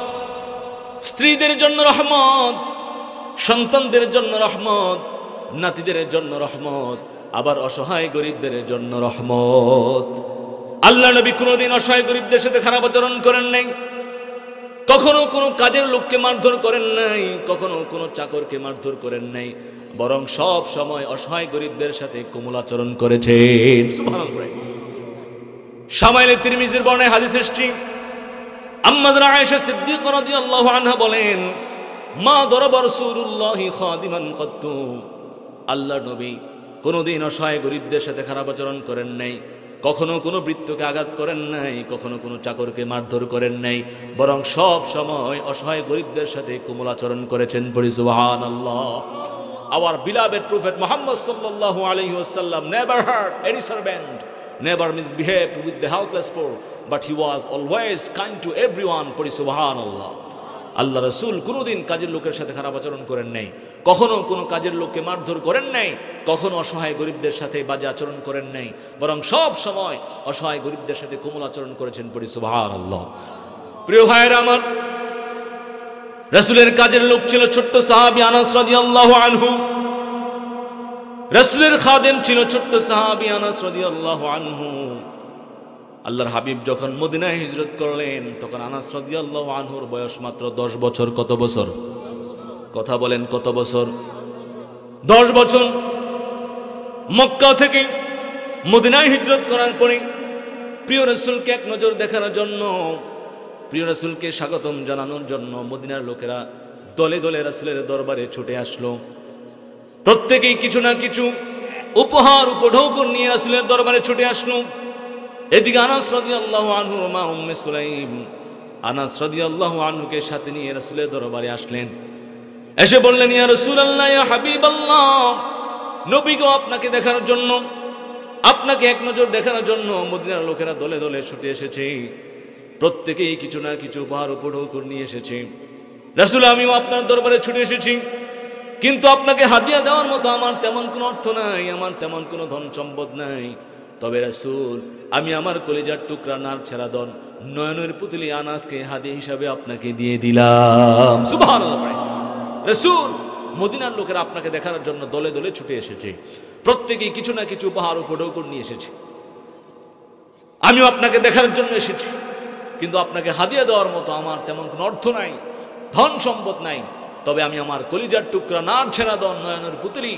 স্ত্রীদের জন্য রহমত, সন্তানদের জন্য রহমত, নাতিদের জন্য রহমত, আবার অসহায় গরিবদের জন্য রহমত। আল্লাহ নবী কোনোদিন অসহায় গরিবদের সাথে খারাপ আচরণ করেন নাই, কখনো কোনো কাজের লোককে মারধর করেন নাই, কখনো কোনো চাকরকে মারধর করেন নাই, বরং সব সময় অসহায় গরিবদের সাথে কোমল আচরণ করেছেন। সুবহানাল্লাহ। শামাইলে তিরমিজির বর্ণনায় হাদিস এসেছে, আম্মা জানা আয়েশা সিদ্দিকা রাদিয়াল্লাহু আনহা বলেন, মা দরাবা রাসূলুল্লাহি খাদিমান কত্তু, আল্লাহ নবী কোনোদিন অসহায় গরিবদের সাথে খারাপ আচরণ করেন নাই, কখনো কোনো বৃত্তকে আঘাত করেন নাই, কখনো কোনো চাকরকে মারধর করেন নাই, বরং সব সময় অসহায় গরিবদের সাথে কোমল আচরণ করেছেন। পড়ি সুবহানাল্লাহ। Our beloved Prophet Muhammad sallallahu alayhi wasallam never hurt any servant, never misbehaved with the helpless poor, but he was always kind to everyone. পড়ি সুবহানাল্লাহ। আল্লাহ রাসূল কোনোদিন কাজের লোকের সাথে খারাপ আচরণ করেন নাই, কখনো কোনো কাজের লোককে মারধর করেন নাই, কখনো অসহায় গরিবদের সাথে বাজে আচরণ করেন নাই, বরং সব সময় অসহায় গরিবদের সাথে কোমল আচরণ করেছেন। পড়ি সুবহানাল্লাহ। প্রিয় ভাইয়েরা আমার, রাসূলের কাজের লোক ছিল ছোট্ট সাহাবী আনাস রাদিয়াল্লাহু আনহু। রাসূলের খাদেম ছিল ছোট্ট সাহাবী আনাস রাদিয়াল্লাহু আনহু। আল্লাহর হাবিব যখন মদিনায় হিজরত করলেন তখন আনাস রাদিয়াল্লাহু আনহুর বয়স মাত্র 10 বছর। কত বছর? কথা বলেন, কত বছর? 10 বছর। মক্কা থেকে মদিনায় হিজরত করার পরে প্রিয় রাসূলকে এক নজর দেখার জন্য, প্রিয় রাসূলকে স্বাগতম জানানোর জন্য মদিনার লোকেরা দলে দলে রাসূলের দরবারে ছুটে আসলো। প্রত্যেকেই কিছু না কিছু উপহার উপঢৌকন নিয়ে রাসূলের দরবারে ছুটে আসলো। এদিকে আনাস রাদিয়াল্লাহু আনহুর মা উম্মে সুলাইম আনাস রাদিয়াল্লাহু আনহুকে সাথে নিয়ে রাসূলের দরবারে আসলেন। এসে বললেন, ইয়া রাসূলুল্লাহ, ইয়া হাবিবাল্লাহ, নবী গো, আপনাকে দেখার জন্য, আপনাকে এক নজর দেখার জন্য মদিনার লোকেরা দলে দলে ছুটে এসেছে। প্রত্যেকেই কিছু না কিছু উপহার উপঢৌকন নিয়ে এসেছে। রাসূল, আমিও আপনার দরবারে ছুটে এসেছি, কিন্তু আপনাকে হাদিয়া দেওয়ার মতো আমার তেমন কোনো অর্থ নাই, আমার তেমন কোনো ধন সম্পদ নাই। তবে রাসূল, আমি আমার কলিজার টুকরা নারছেড়া দন নয়নের পুতলি আনাসকে হাদিয়া হিসাবে আপনাকে দিয়ে দিলাম। সুবহানাল্লাহ। রাসূল, মদিনার লোকেরা আপনাকে দেখার জন্য দলে দলে ছুটে এসেছে, প্রত্যেকেই কিছু না কিছু উপহার উপঢৌকন নিয়ে এসেছে। আমিও আপনাকে দেখার জন্য এসেছি, কিন্তু আপনাকে হাদিয়া দেওয়ার মতো আমার তেমন কোনো অর্থ নাই, ধন সম্পদ নাই। তবে আমি আমার কলিজার টুকরা নারছেড়া দন নয়নের পুতলি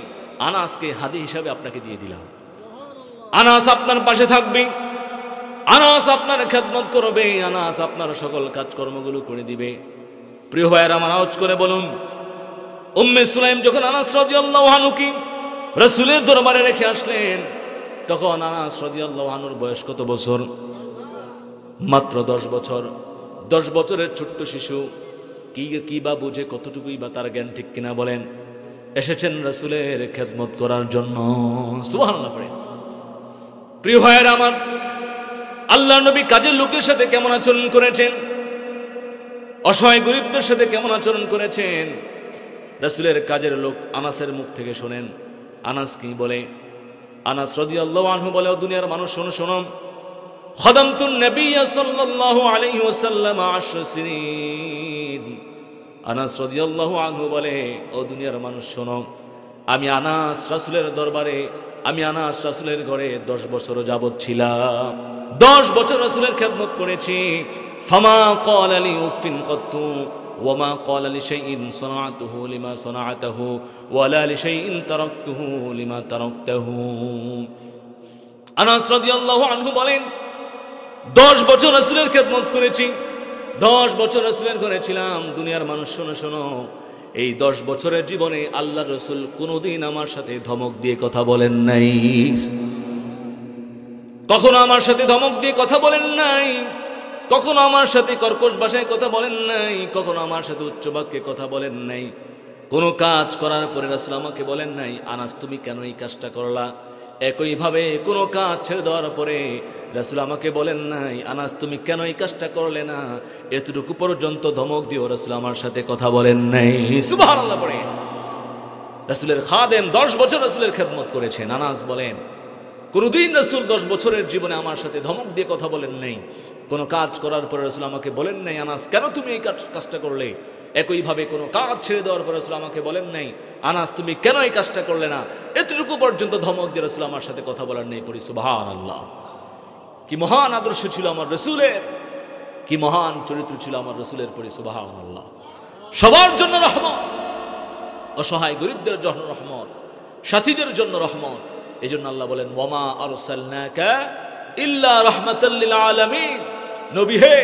আনাসকে হাদিয়া হিসাবে আপনাকে দিয়ে দিলাম। আনাস আপনার পাশে থাকবে, আনাস আপনার খেদমত করবে, আনাস আপনার সকল কাজকর্মগুলো করে দিবে। প্রিয় ভাইয়েরা আমার, আওয়াজ করে বলুন, উম্মে সুলাইম যখন আনাস রাদিয়াল্লাহু আনহুকে রাসূলের দরবারে রেখে আসলেন, তখন আনাস রাদিয়াল্লাহু আনহুর বয়স কত বছর? মাত্র 10 বছর। 10 বছরের ছোট্ট শিশু কি বা বুঝে, কতটুকুই বা তার জ্ঞান, ঠিক কিনা বলেন? এসেছেন রাসূলের খেদমত করার জন্য। সুবহানাল্লাহ। প্রিয় ভাইয়েরা আমার, আল্লাহর নবী কাজের লোকের সাথে কেমন আচরণ করেছেন, অসহায় গরিবদের সাথে কেমন আচরণ করেছেন, রাসূলের কাজের লোক আনাসের মুখ থেকে শোনেন। আনাস কি বলে? আনাস রাদিয়াল্লাহু আনহু বলে, ও দুনিয়ার মানুষ, শোনো শোনো, খাদামতুন নবিয়্য সাল্লাল্লাহু আলাইহি ওয়াসাল্লাম 10 সিনিন। আনাস রাদিয়াল্লাহু আনহু বলে, ও দুনিয়ার মানুষ শোনো, আমি আনাস রাসূলের দরবারে, আমি আনাস রাসূলের ঘরে 10 বছর যাবত ছিলাম। 10 বছর রাসূলের খেদমত করেছি। ফামা ক্বালা লি উফিন কত্তু ওয়ামা ক্বালা লি শাইইন সানাতুহু লিমা সানাতাহু ওয়ালা লি শাইইন তারাকতুহু লিমা তারাকতাহু। আনাস রাদিয়াল্লাহু আনহু বলেন, 10 বছর রাসূলের খেদমত করেছি, 10 বছর রাসূলের ঘরে ছিলাম। দুনিয়ার মানুষ শোনো শোনো, এই 10 বছরের জীবনে আল্লাহর রাসূল কোনোদিন আমার সাথে ধমক দিয়ে কথা বলেন নাই, কখনো আমার সাথে ধমক দিয়ে কথা বলেন নাই, কখনো আমার সাথে কর্কশ ভাষায় কথা বলেন নাই, কখনো আমার সাথে উচ্চ বাক্যে কথা বলেন নাই। কোনো কাজ করার পরে রাসূল আমাকে বলেন নাই, আনাস তুমি কেন এই কাজটা করলা? একইভাবে কোনো কাজ ছেড়ে দেওয়ার পরে রাসূল আমাকে বলেন নাই, আনাস তুমি কেন এই কাজটা করলে না? এতটুকু পর্যন্ত ধমক দিয়েও রাসূল আমার সাথে কথা বলেন নাই। সুবহানাল্লাহ। পড়ে রাসূলের খাদেম 10 বছর রাসূলের খেদমত করেছেন। আনাস বলেন, কোনদিন রাসূল 10 বছরের জীবনে আমার সাথে ধমক দিয়ে কথা বলেন নাই। কোনো কাজ করার পরে রাসূল আমাকে বলেন নাই, আনাস কেন তুমি এই কাজটা করলে? একইভাবে কোনো কাজ ছেড়ে দেওয়ার পরে রাসূল আমাকে বলেন নাই, আনাস তুমি কেন এই কাজটা করলে না? এতটুকু পর্যন্ত ধমক দিয়ে রাসূল আমার সাথে কথা বলার নেই। পড়ি সুবহানাল্লাহ। কি মহান আদর্শ ছিল আমার রাসূলের, কি মহান চরিত্র ছিল আমার রাসূলের। পড়ি সুবহানাল্লাহ। সবার জন্য রহমত, অসহায় গরিবদের জন্য রহমত, সাথীদের জন্য রহমত। এজন্য আল্লাহ বলেন, ওয়ামা আরসালনাকা ইল্লা রাহমাতাল লিল আলামিন। নবী হে,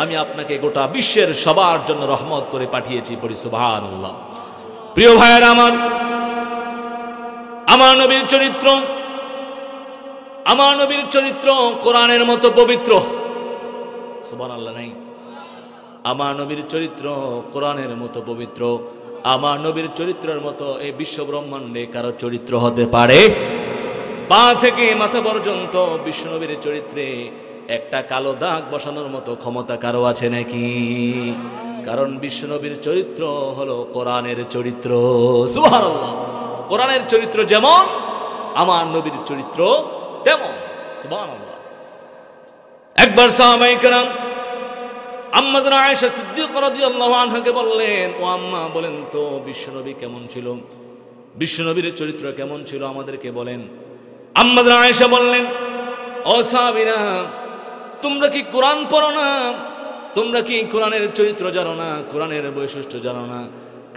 আমি আপনাকে গোটা বিশ্বের সবার জন্য রহমত করে পাঠিয়েছি। পড়ি সুবহানাল্লাহ। প্রিয় ভাইয়েরা আমার, আমার নবীর চরিত্র, আমার নবীর চরিত্র কোরআনের মতো পবিত্র। সুবহানাল্লাহ নাই? আমার নবীর চরিত্র কোরআনের মতো পবিত্র। আমার নবীর চরিত্রের মতো এই বিশ্ব ব্রহ্মাণ্ডে কারো চরিত্র হতে পারে? পা থেকে মাথা পর্যন্ত বিশ্বনবীর চরিত্রে একটা কালো দাগ বসানোর মতো ক্ষমতা কারো আছে নাকি? কারণ বিশ্বনবীর চরিত্র হলো কোরআনের চরিত্র। সুবহানাল্লাহ। কোরআনের চরিত্র যেমন আমার নবীর চরিত্র তেমন। সুবহানাল্লাহ। একবার সাহাবায়ে কেরাম আম্মা জান আয়েশা সিদ্দিকা রাদিয়াল্লাহু আনহাকে বললেন, ও আম্মা বলেন তো বিশ্বনবী কেমন ছিল, বিশ্বনবীর চরিত্র কেমন ছিল আমাদেরকে বলেন। আম্মা জান আয়েশা বললেন, ও সাহাবীরা তোমরা কি কোরআন পড়ো না? তোমরা কি কোরআনের চরিত্র জানো না? কোরআনের বৈশিষ্ট্য জানো না?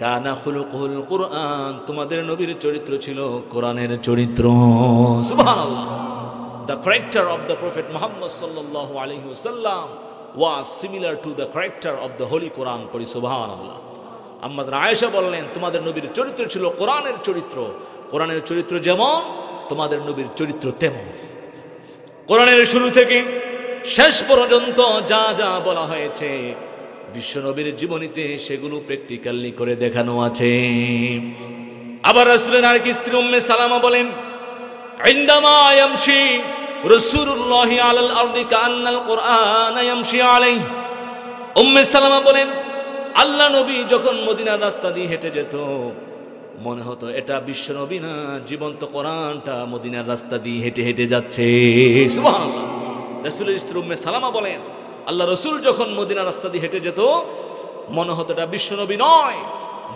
কানা খুলুকুল কোরআন, তোমাদের নবীর চরিত্র ছিল কোরআনের চরিত্র। সুবহানাল্লাহ। The character of the Prophet Muhammad sallallahu alaihi wasallam was similar to the character of the Holy Quran. পড়ি সুবহানাল্লাহ। আম্মা জান আয়েশা বললেন, তোমাদের নবীর চরিত্র ছিল কোরআনের চরিত্র। কোরআনের চরিত্র যেমন তোমাদের নবীর চরিত্র তেমন। কোরআনের শুরু থেকে শেষ পর্যন্ত যা যা বলা হয়েছে বিশ্বনবীর জীবনীতে সেগুলো প্র্যাকটিক্যালি করে দেখানো আছে। আবার রাসূলের আরেক স্ত্রী উম্মে সালামা বলেন, ইনদামা ইয়ামশি রাসূলুল্লাহ আলাল আরদি কান্নাল কুরআন ইয়ামশি আলাইহি। উম্মে সালামা বলেন, আল্লাহ নবী যখন মদিনার রাস্তা দিয়ে হেঁটে যেত মনে হতো এটা বিশ্বনবী না, জীবন্ত কোরআনটা মদিনার রাস্তা দিয়ে হেঁটে হেঁটে যাচ্ছে। সুবহানাল্লাহ। রাসূলের স্ত্রী উম্মে সালামা বলেন, আল্লাহ রাসূল যখন মদিনার রাস্তা দিয়ে হেঁটে যেত মনে হতো এটা বিশ্বনবী নয়,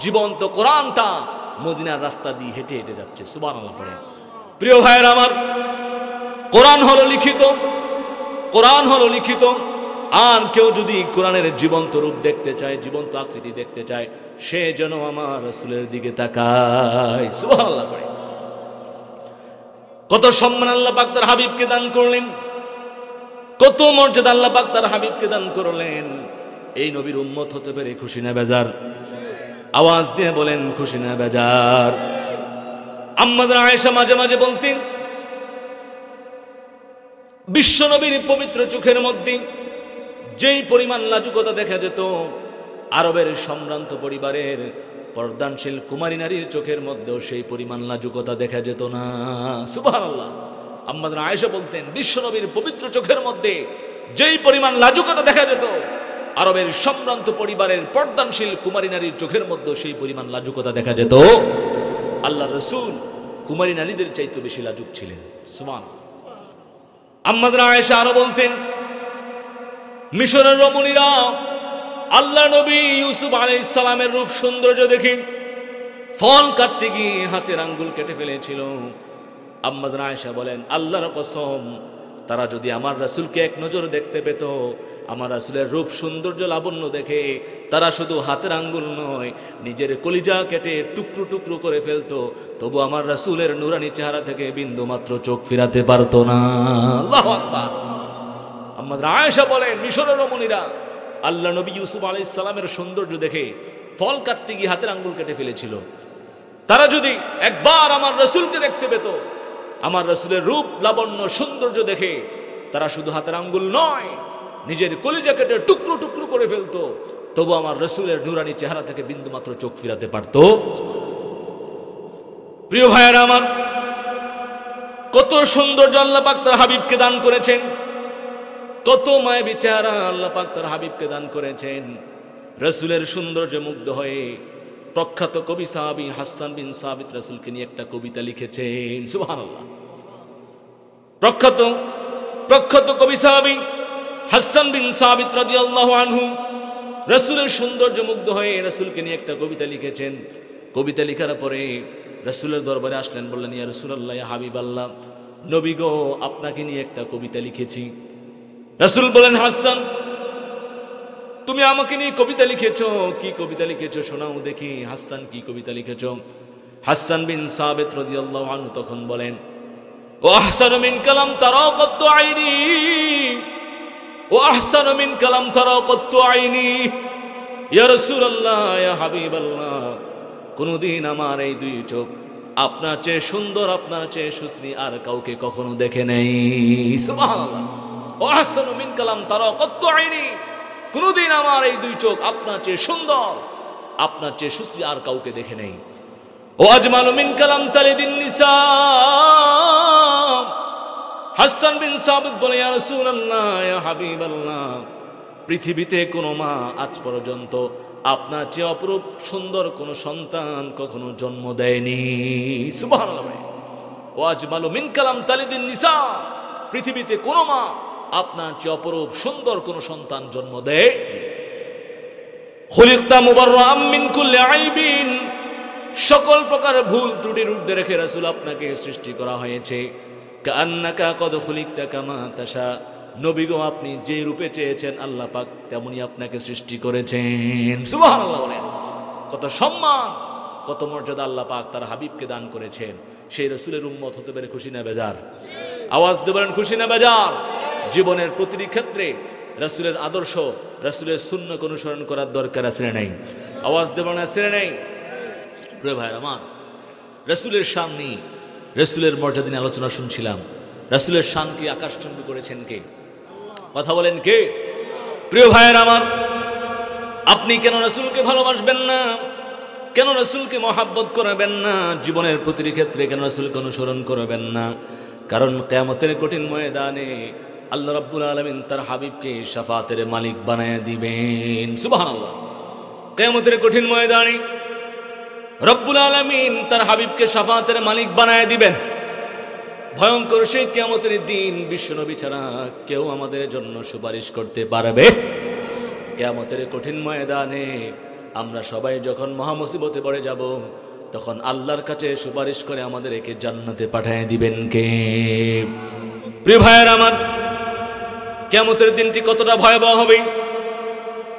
জীবন্ত কোরআনটা মদিনার রাস্তা দিয়ে হেঁটে হেঁটে যাচ্ছে। সুবহানাল্লাহ পড়ে। প্রিয় ভাইয়েরা আমার, কোরআন হলো লিখিত, কোরআন হলো লিখিত। আর কেউ যদি কোরআনের জীবন্ত রূপ দেখতে চায়, জীবন্ত আকৃতি দেখতে চায়, সে যেন আমার রাসূলের দিকে তাকায়। সুবহানাল্লাহ পড়ে। কত সম্মান আল্লাহ পাক তার হাবিবকে দান করলেন, কত মর্যাদা আল্লাহ পাক তার হাবিবকে দান করলেন। এই নবীর উম্মত হতে পেরে খুশি না বেজার? আওয়াজ দিয়ে বলেন খুশি না বেজার? আম্মা জান আয়েশা মাঝে মাঝে বলতেন, বিশ্বনবীর পবিত্র চোখের মধ্যে যেই পরিমাণ লাজুকতা দেখা যেত, আরবের সম্ভ্রান্ত পরিবারের পর্দানশীল কুমারী নারীর চোখের মধ্যেও সেই পরিমাণ লাজুকতা দেখা যেত না। সুবহানাল্লাহ। আম্মা জান আয়েশা বলতেন, বিশ্বনবীর পবিত্র চোখের মধ্যে যেই পরিমাণ লাজুকতা দেখা যেত, আরবের সম্ভ্রান্ত পরিবারের পর্দানশীল কুমারী নারীর চোখের মধ্যে সেই পরিমাণ লাজুকতা দেখা যেত। আল্লাহ রাসূল কুমারী নারীদের চাইতে বেশি লাজুক ছিলেন। সুবহানাল্লাহ। আম্মা জান আয়েশা আরো বলতেন, মিশরের রমণীরা আল্লাহ নবী ইউসুফ আলাইহিস সালামের রূপ সৌন্দর্য দেখে ফল কাটতে গিয়ে হাতের আঙ্গুল কেটে ফেলেছিল। আম্মা জান আয়েশা বলেন, আল্লাহর কসম, তারা যদি আমার রাসূলকে এক নজর দেখতে পেত, আমার রাসূলের রূপ সৌন্দর্য লাবণ্য দেখে তারা শুধু হাতের আঙ্গুল নয় নিজের কলিজা কেটে টুকরো টুকরো করে ফেলতো, তবু আমার রাসূলের নুরানি চেহারা থেকে বিন্দু মাত্র চোখ ফিরাতে পারতো না। আল্লাহু আকবার। আম্মা জান আয়েশা বলেন, মিশরের রমণীরা আল্লাহ নবী ইউসুফ আলাইহিস সালামের সৌন্দর্য দেখে ফল কাটতে গিয়ে হাতের আঙ্গুল কেটে ফেলেছিল। তারা যদি একবার আমার রাসূলকে দেখতে পেত, আমার রাসূলের রূপ লাবণ্য সৌন্দর্য দেখে তারা শুধু হাতের আঙ্গুল নয় নিজের কলিজা কেটে টুকরো টুকরো করে ফেলতো, তবু আমার রাসূলের নুরানি চেহারা থেকে বিন্দুমাত্র চোখ ফিরাতে পারত। প্রিয় ভাইয়েরা আমার, কত সৌন্দর্য আল্লাহ পাক তার হাবিবকে দান করেছেন, কত মায়াবী চেহারা আল্লাহ পাক তার হাবিবকে দান করেছেন। রাসূলের সৌন্দর্যে মুগ্ধ হয়ে প্রখ্যাত কবি সাহাবী হাসান বিন সাবিত রাসূলকে নিয়ে একটা কবিতা লিখেছেন। সুবহানাল্লাহ। প্রখ্যাত কবি সাহাবী হাসান বিন সাবিত রাদিয়াল্লাহু আনহু রাসূলের সৌন্দর্যে মুগ্ধ হয়ে রাসূলকে নিয়ে একটা কবিতা লিখেছেন। কবিতা লেখার পরে রাসূলের দরবারে আসলেন, বললেন, ইয়া রাসূলুল্লাহ, ইয়া হাবিবাল্লাহ, নবী গো, আপনাকে নিয়ে একটা কবিতা লিখেছি। রাসূল বলেন, হাসান, তুমি আমাকে নিয়ে কবিতা লিখেছো, কি কবিতা লিখেছো শোনাও দেখি। হাসান, কি কবিতা লিখেছো? হাসান বিন সাবিত রাদিয়াল্লাহু আনহু তখন বলেন, ও আহসানু মিন কালাম তারা কত্তু আইনি, ও আহসানু মিন কালাম তারা কত্তু আইনি, ইয়া রাসূলুল্লাহ, ইয়া হাবিবাল্লাহ, কোনদিন আমার এই দুই চোখ আপনার চেয়ে সুন্দর, আপনার চেয়ে সুশ্রী আর কাউকে কখনো দেখে নাই। সুবহানাল্লাহ। ও আহসানু মিন কালাম তারা কত্তু আইনি, কোনদিন আমার এই দুই চোখ আপনার চেয়ে সুন্দর, আপনার চেয়ে সুশ্রী আর কাউকে দেখে নেই। ও আজমালু মিন কালাম তালিদিন নিসা, হাসান বিন সাবিত বলে, ইয়া রাসূলুল্লাহ, ইয়া হাবিবাল্লাহ, পৃথিবীতে কোনো মা আজ পর্যন্ত আপনার চেয়ে অপরূপ সুন্দর কোনো সন্তান কখনো জন্ম দেয়নি। সুবহানাল্লাহ। ও আজমালু মিন কালাম তালিদিন নিসা, পৃথিবীতে কোনো মা আপনার চেয়ে অপরূপ সুন্দর কোনো সন্তান জন্ম দেয়। খুলিকতা মুবাররাম মিন কুল্লি আইবিন, সকল প্রকার ভুল ত্রুটির ঊর্ধ্বে রেখে রাসূল আপনাকে সৃষ্টি করা হয়েছে। কান্নাকা কদ খুলিকতা কামা তাশা, নবী গো, আপনি যে রূপে চেয়েছেন আল্লাহ পাক তেমনি আপনাকে সৃষ্টি করেছেন। সুবহানাল্লাহ বলেন। কত সম্মান, কত মর্যাদা আল্লাহ পাক তার হাবিবকে দান করেছেন। সেই রাসূলের উম্মত হতে পেরে খুশি না বেজার? আওয়াজ দেবেন খুশি না বেজার? জীবনের প্রতিটি ক্ষেত্রে রাসূলের আদর্শ, রাসূলের সুন্নাহ অনুসরণ করার দরকার আছে না নাই? আওয়াজ দেবেন আছে না নাই? প্রিয় ভাইরা আমার, রাসূলের শান নিয়ে, রাসূলের মর্যাদা নিয়ে আলোচনা শুনছিলাম। রাসূলের শানকে আকাশচুম্বী করেছেন কে? কথা বলেন কে? প্রিয় ভাইয়েরা আমার, আপনি কেন রাসূলকে ভালোবাসবেন না? কেন রাসূলকে মহব্বত করবেন না? জীবনের প্রতিটি ক্ষেত্রে কেন রাসূলকে অনুসরণ করবেন না? কারণ কিয়ামতের কঠিন ময়দানে আল্লাহ রাব্বুল আলামিন তার হাবিবকে শাফাতের মালিক বানায় দিবেন। সুবহানাল্লাহ। কিয়ামতের কঠিন ময়দানে রব্বুল আলামিন তার হাবিবকে শাফাতের মালিক বানায় দিবেন। ভয়ঙ্কর সেই কিয়ামতের দিন বিশ্বনবী ছাড়া কেউ আমাদের জন্য সুপারিশ করতে পারবে? কিয়ামতের কঠিন ময়দানে আমরা সবাই যখন মহামুসিবতে পড়ে যাব, তখন আল্লাহর কাছে সুপারিশ করে আমাদের একে জান্নাতে পাঠিয়ে দিবেন কে? প্রিয় ভাইয়েরা আমার, কিয়ামতের দিনটি কতটা ভয়াবহ হবে,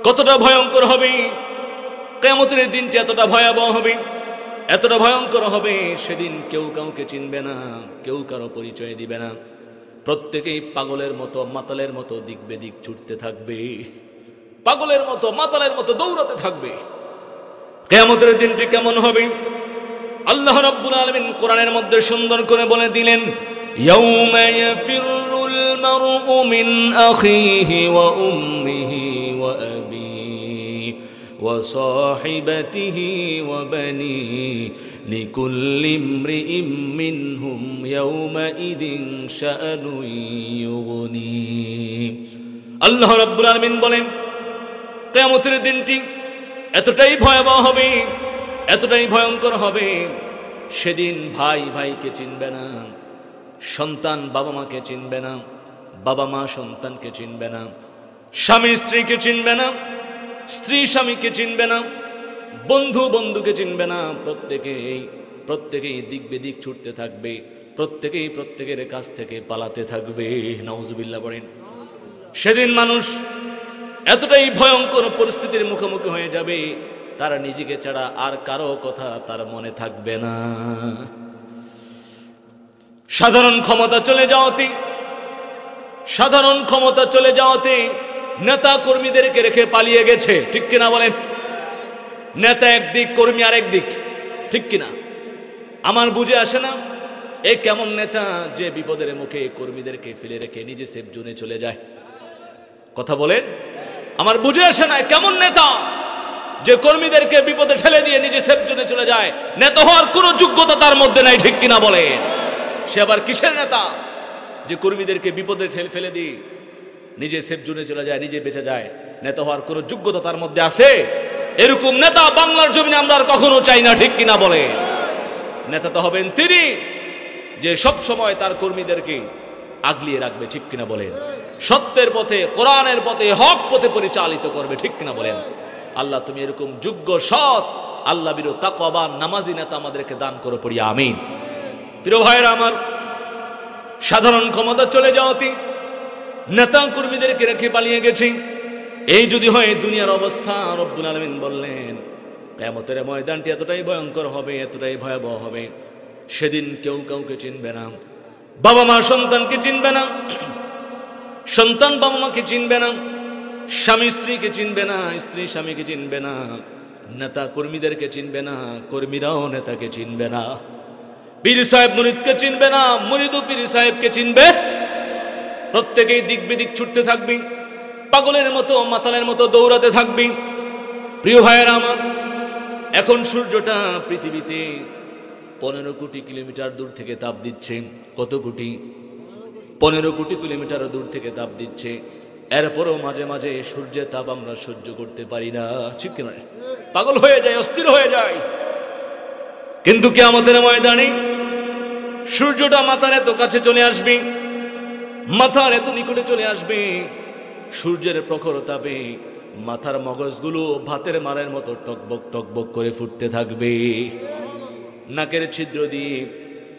কতটা ভয়ঙ্কর হবে। কিয়ামতের দিনটি এতটা ভয়াবহ হবে, এতটা ভয়ঙ্কর হবে, সেদিন কেউ কাউকে চিনবে না, কেউ কারো পরিচয় দিবে না। প্রত্যেকেই পাগলের মতো, মাতালের মতো দিক বেদিক ছুটতে থাকবে, পাগলের মতো, মাতালের মতো দৌড়াতে থাকবে। কিয়ামতের দিনটি কেমন হবে? আল্লাহ রাব্বুল আলামিন কোরআনের মধ্যে সুন্দর করে বলে দিলেন, ইয়াউমা ইয়াফিরুল মারউ মিন আখিহি ওয়া উম্মিহি ওয়া আবিহি ওয়া সাহিবাতিহি ওয়া বানিহি লিকুল্লি ইমরিইম মিনহুম ইয়াউমাইদিন শাআনুন ইউগনি। আল্লাহ রাব্বুল আলামিন বলেন, কিয়ামতের দিনটি এতটাই ভয়াবহ হবে, এতটাই ভয়ঙ্কর হবে, সেদিন ভাই ভাইকে চিনবে না, সন্তান বাবা মাকে চিনবে না, বাবা মা সন্তানকে চিনবে না, স্বামী স্ত্রীকে চিনবে না, স্ত্রী স্বামীকে চিনবে না, বন্ধু বন্ধুকে চিনবে না। প্রত্যেকেই দিক বেদিক ছুটতে থাকবে, প্রত্যেকেই প্রত্যেকের কাছ থেকে পালাতে থাকবে। নাউজুবিল্লাহ বলেন। সেদিন মানুষ এতটাই ভয়ঙ্কর পরিস্থিতির মুখোমুখি হয়ে যাবে, তারা নিজেকে ছাড়া আর কারো কথা তার মনে থাকবে না। সাধারণ ক্ষমতা চলে যাওয়াতে নেতা কর্মীদেরকে রেখে পালিয়ে গেছে, ঠিক কিনা বলেন? নেতা একদিক, কর্মী আরেক দিক, ঠিক কিনা? আমার বুঝে আসে না, এ কেমন নেতা যে বিপদের মুখে কর্মীদেরকে ফেলে রেখে নিজে সেফ জোনে চলে যায়? কথা বলেন। আমার বুঝে আসে না, কেমন নেতা যে কর্মীদেরকে বিপদে ফেলে দিয়ে নিজে সেফ জোনে চলে যায়? নেতা হওয়ার কোনো যোগ্যতা তার মধ্যে নাই, ঠিক কিনা বলেন? সে আবার কিসের নেতা যে কর্মীদেরকে বিপদে ফেলে দিয়ে নিজে সেফ জোনে চলে যায়, নিজে বেঁচে যায়? নেতা হওয়ার কোনো যোগ্যতা তার মধ্যে আছে? এরকম নেতা বাংলার জমিনে আমরা আর কখনো চাই না, ঠিক কিনা বলে? নেতা তো হবেন তিনি যে সব সময় তার কর্মীদেরকে আগলিয়ে রাখবে, ঠিক কিনা বলেন? সত্যের পথে, কোরআনের পথে, হক পথে পরিচালিত করবে, ঠিক কিনা বলেন? আল্লাহ তুমি এরকম যোগ্য, সৎ, আল্লাহ বিরো তাকওয়াবান নামাজি নেতা আমাদেরকে দান করো, পড়ি আমিন। প্রিয় ভাইয়েরা আমার, সাধারণ ক্ষমতা চলে যাওয়াতে নেতা কর্মীদেরকে রেখে পালিয়ে গেছে। এই যদি হয় দুনিয়ার অবস্থা, রব্বুল আলামিন বললেন কিয়ামতের ময়দানটি এতটাই ভয়ঙ্কর হবে, এতটাই ভয়াবহ হবে, সেদিন কেউ কাউকে চিনবে না। বাবা মা সন্তানকে চিনবে না, সন্তান বাবা মাকে চিনবে না, স্বামী স্ত্রীকে চিনবে না, স্ত্রী স্বামীকে চিনবে না, নেতা কর্মীদেরকে চিনবে না, কর্মীরাও নেতাকে চিনবে না, পীর সাহেব মুরিদকে চিনবে না, মুরিদও পীর সাহেবকে চিনবে। প্রত্যেকেই দিক বিদিক ছুটতে থাকবি, পাগলের মতো, মাতালের মতো দৌড়াতে থাকবি। প্রিয় ভাইয়েরা আমার, এখন সূর্যটা পৃথিবীতে 15 কোটি কিলোমিটার দূর থেকে তাপ দিচ্ছে। কত কোটি? 15 কোটি কিলোমিটার দূর থেকে তাপ দিচ্ছে, এরপরও মাঝে মাঝে সূর্যের তাপ আমরা সহ্য করতে পারি না, ঠিক কিনা? পাগল হয়ে যায়, অস্থির হয়ে যায়। কিন্তু কিয়ামতের ময়দানে সূর্যটা মাথার এত কাছে চলে আসবে, মাথার এত নিকটে চলে আসবে, সূর্যের প্রখর তাপে মাথার মগজগুলো ভাতের মারের মতো টকবক টকবক করে ফুটতে থাকবে। নাকের ছিদ্র দিয়ে,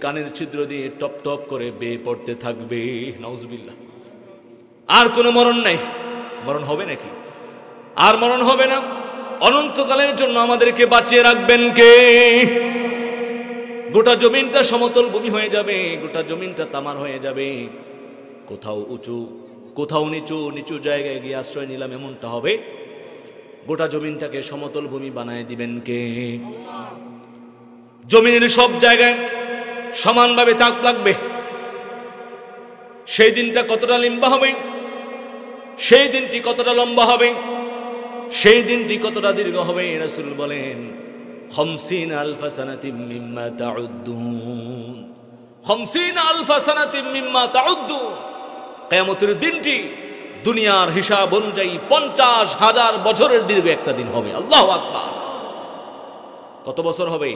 কানের ছিদ্র দিয়ে টপ টপ করে বেয়ে পড়তে থাকবে। নাউজুবিল্লাহ। আর কোনো মরণ নাই। মরণ হবে নাকি? আর মরণ হবে না। অনন্তকালের জন্য আমাদেরকে বাঁচিয়ে রাখবেন কে? গোটা জমিনটা সমতল ভূমি হয়ে যাবে, গোটা জমিনটা তামার হয়ে যাবে। কোথাও উঁচু, কোথাও নিচু, নিচু জায়গায় গিয়ে আশ্রয় নিলাম এমনটা হবে। গোটা জমিনটাকে সমতল ভূমি বানায় দিবেন কে? জমিনের সব জায়গায় সমানভাবে তাক লাগবে। সেই দিনটা কতটা লম্বা হবে, সেই দিনটি কতটা লম্বা হবে, সেই দিনটি কতটা দীর্ঘ হবে, রাসূল বলেন 50 আলফা সানাতিম মিম্মা তাউদ্দুন। 50 আলফা সানাতিম মিম্মা তাউদ্দুন। কিয়ামতের দিনটি দুনিয়ার হিসাব অনুযায়ী 50,000 বছরের দীর্ঘ একটা দিন হবে। আল্লাহু আকবার। কত বছর হবে?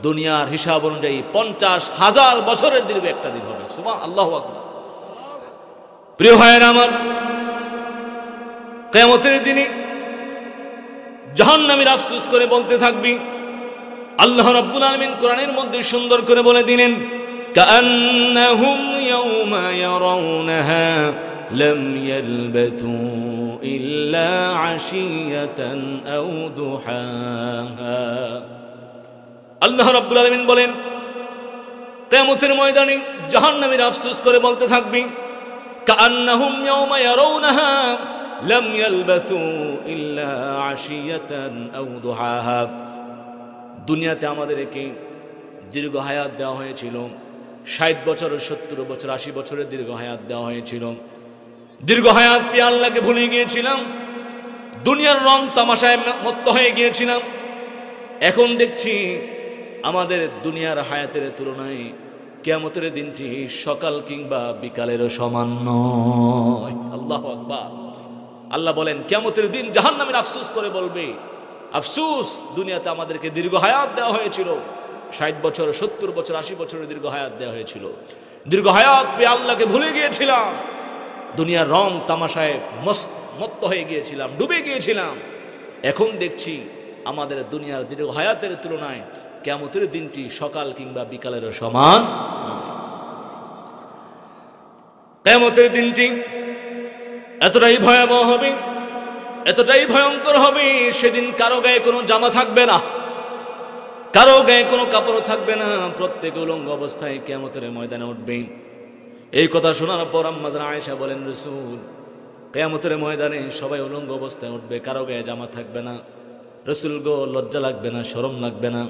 দুনিয়ার হিসাব অনুযায়ী 50,000 বছরের দীর্ঘ একটা দিন হবে। সুবহান আল্লাহু আকবার। প্রিয় ভাইয়েরা আমার, কিয়ামতের দিনে জাহান্নামীরা আফসোস করে বলতে থাকবে। আল্লাহ রাব্বুল আলামিন কোরআনের মধ্যে সুন্দর করে বলে দিলেন, কাআন্নাহুম ইয়াওমা ইয়ারাউনাহা লাম ইয়ালবাথু ইল্লা আশিয়াতান আও দুহাহা। আল্লাহ রাব্বুল আলামিন বলেন, কিয়ামতের ময়দানে জাহান্নামীরা আফসোস করে বলতে থাকবে, কাআন্নাহুম ইয়াওমা ইয়ারাউনাহা লাম ইয়ালবাথু ইল্লা আশিয়াতান আও দুহাহা। দুনিয়াতে আমাদেরকে দীর্ঘ হায়াত দেওয়া হয়েছিল, 60 বছর, 70 বছর, 80 বছরের দীর্ঘ হায়াত দেওয়া হয়েছিল। দীর্ঘ হায়াত পেয়ে আল্লাহকে ভুলে গিয়েছিলাম, দুনিয়ার রং তামাশায় মত্ত হয়ে গিয়েছিলাম। এখন দেখছি আমাদের দুনিয়ার হায়াতের তুলনায় কিয়ামতের দিনটি সকাল কিংবা বিকালেরও সমান নয়। আল্লাহু আকবার। আল্লাহ বলেন, কিয়ামতের দিন জাহান্নামীরা আফসোস করে বলবে, আফসোস, দুনিয়াতে আমাদেরকে দীর্ঘ হায়াত দেওয়া হয়েছিল, 60 বছর, 70 বছর, 80 বছরের দীর্ঘ হায়াত দেওয়া হয়েছিল। দীর্ঘ হায়াত পেয়ে আল্লাহকে ভুলে গিয়েছিলাম, দুনিয়ার রং তামাশায় মত্ত হয়ে গিয়েছিলাম, ডুবে গিয়েছিলাম। এখন দেখছি আমাদের দুনিয়ার দীর্ঘ হায়াতের তুলনায় কিয়ামতের দিনটি সকাল কিংবা বিকালেরও সমান। কিয়ামতের দিনটি এতটাই ভয়াবহ হবে, এতটাই ভয়ঙ্কর হবে, সেদিন কারো গায়ে কোনো জামা থাকবে না, কারো গায়ে কোনো কাপড় থাকবে না, প্রত্যেক উলঙ্গ অবস্থায় কিয়ামতের ময়দানে উঠবে। এই কথা শোনার পর আম্মা জান আয়েশা বলেন, রাসূল, কিয়ামতের ময়দানে সবাই উলঙ্গ অবস্থায় উঠবে, কারো গায়ে জামা থাকবে না। রাসূল গো, লজ্জা লাগবে না, শরম লাগবে না?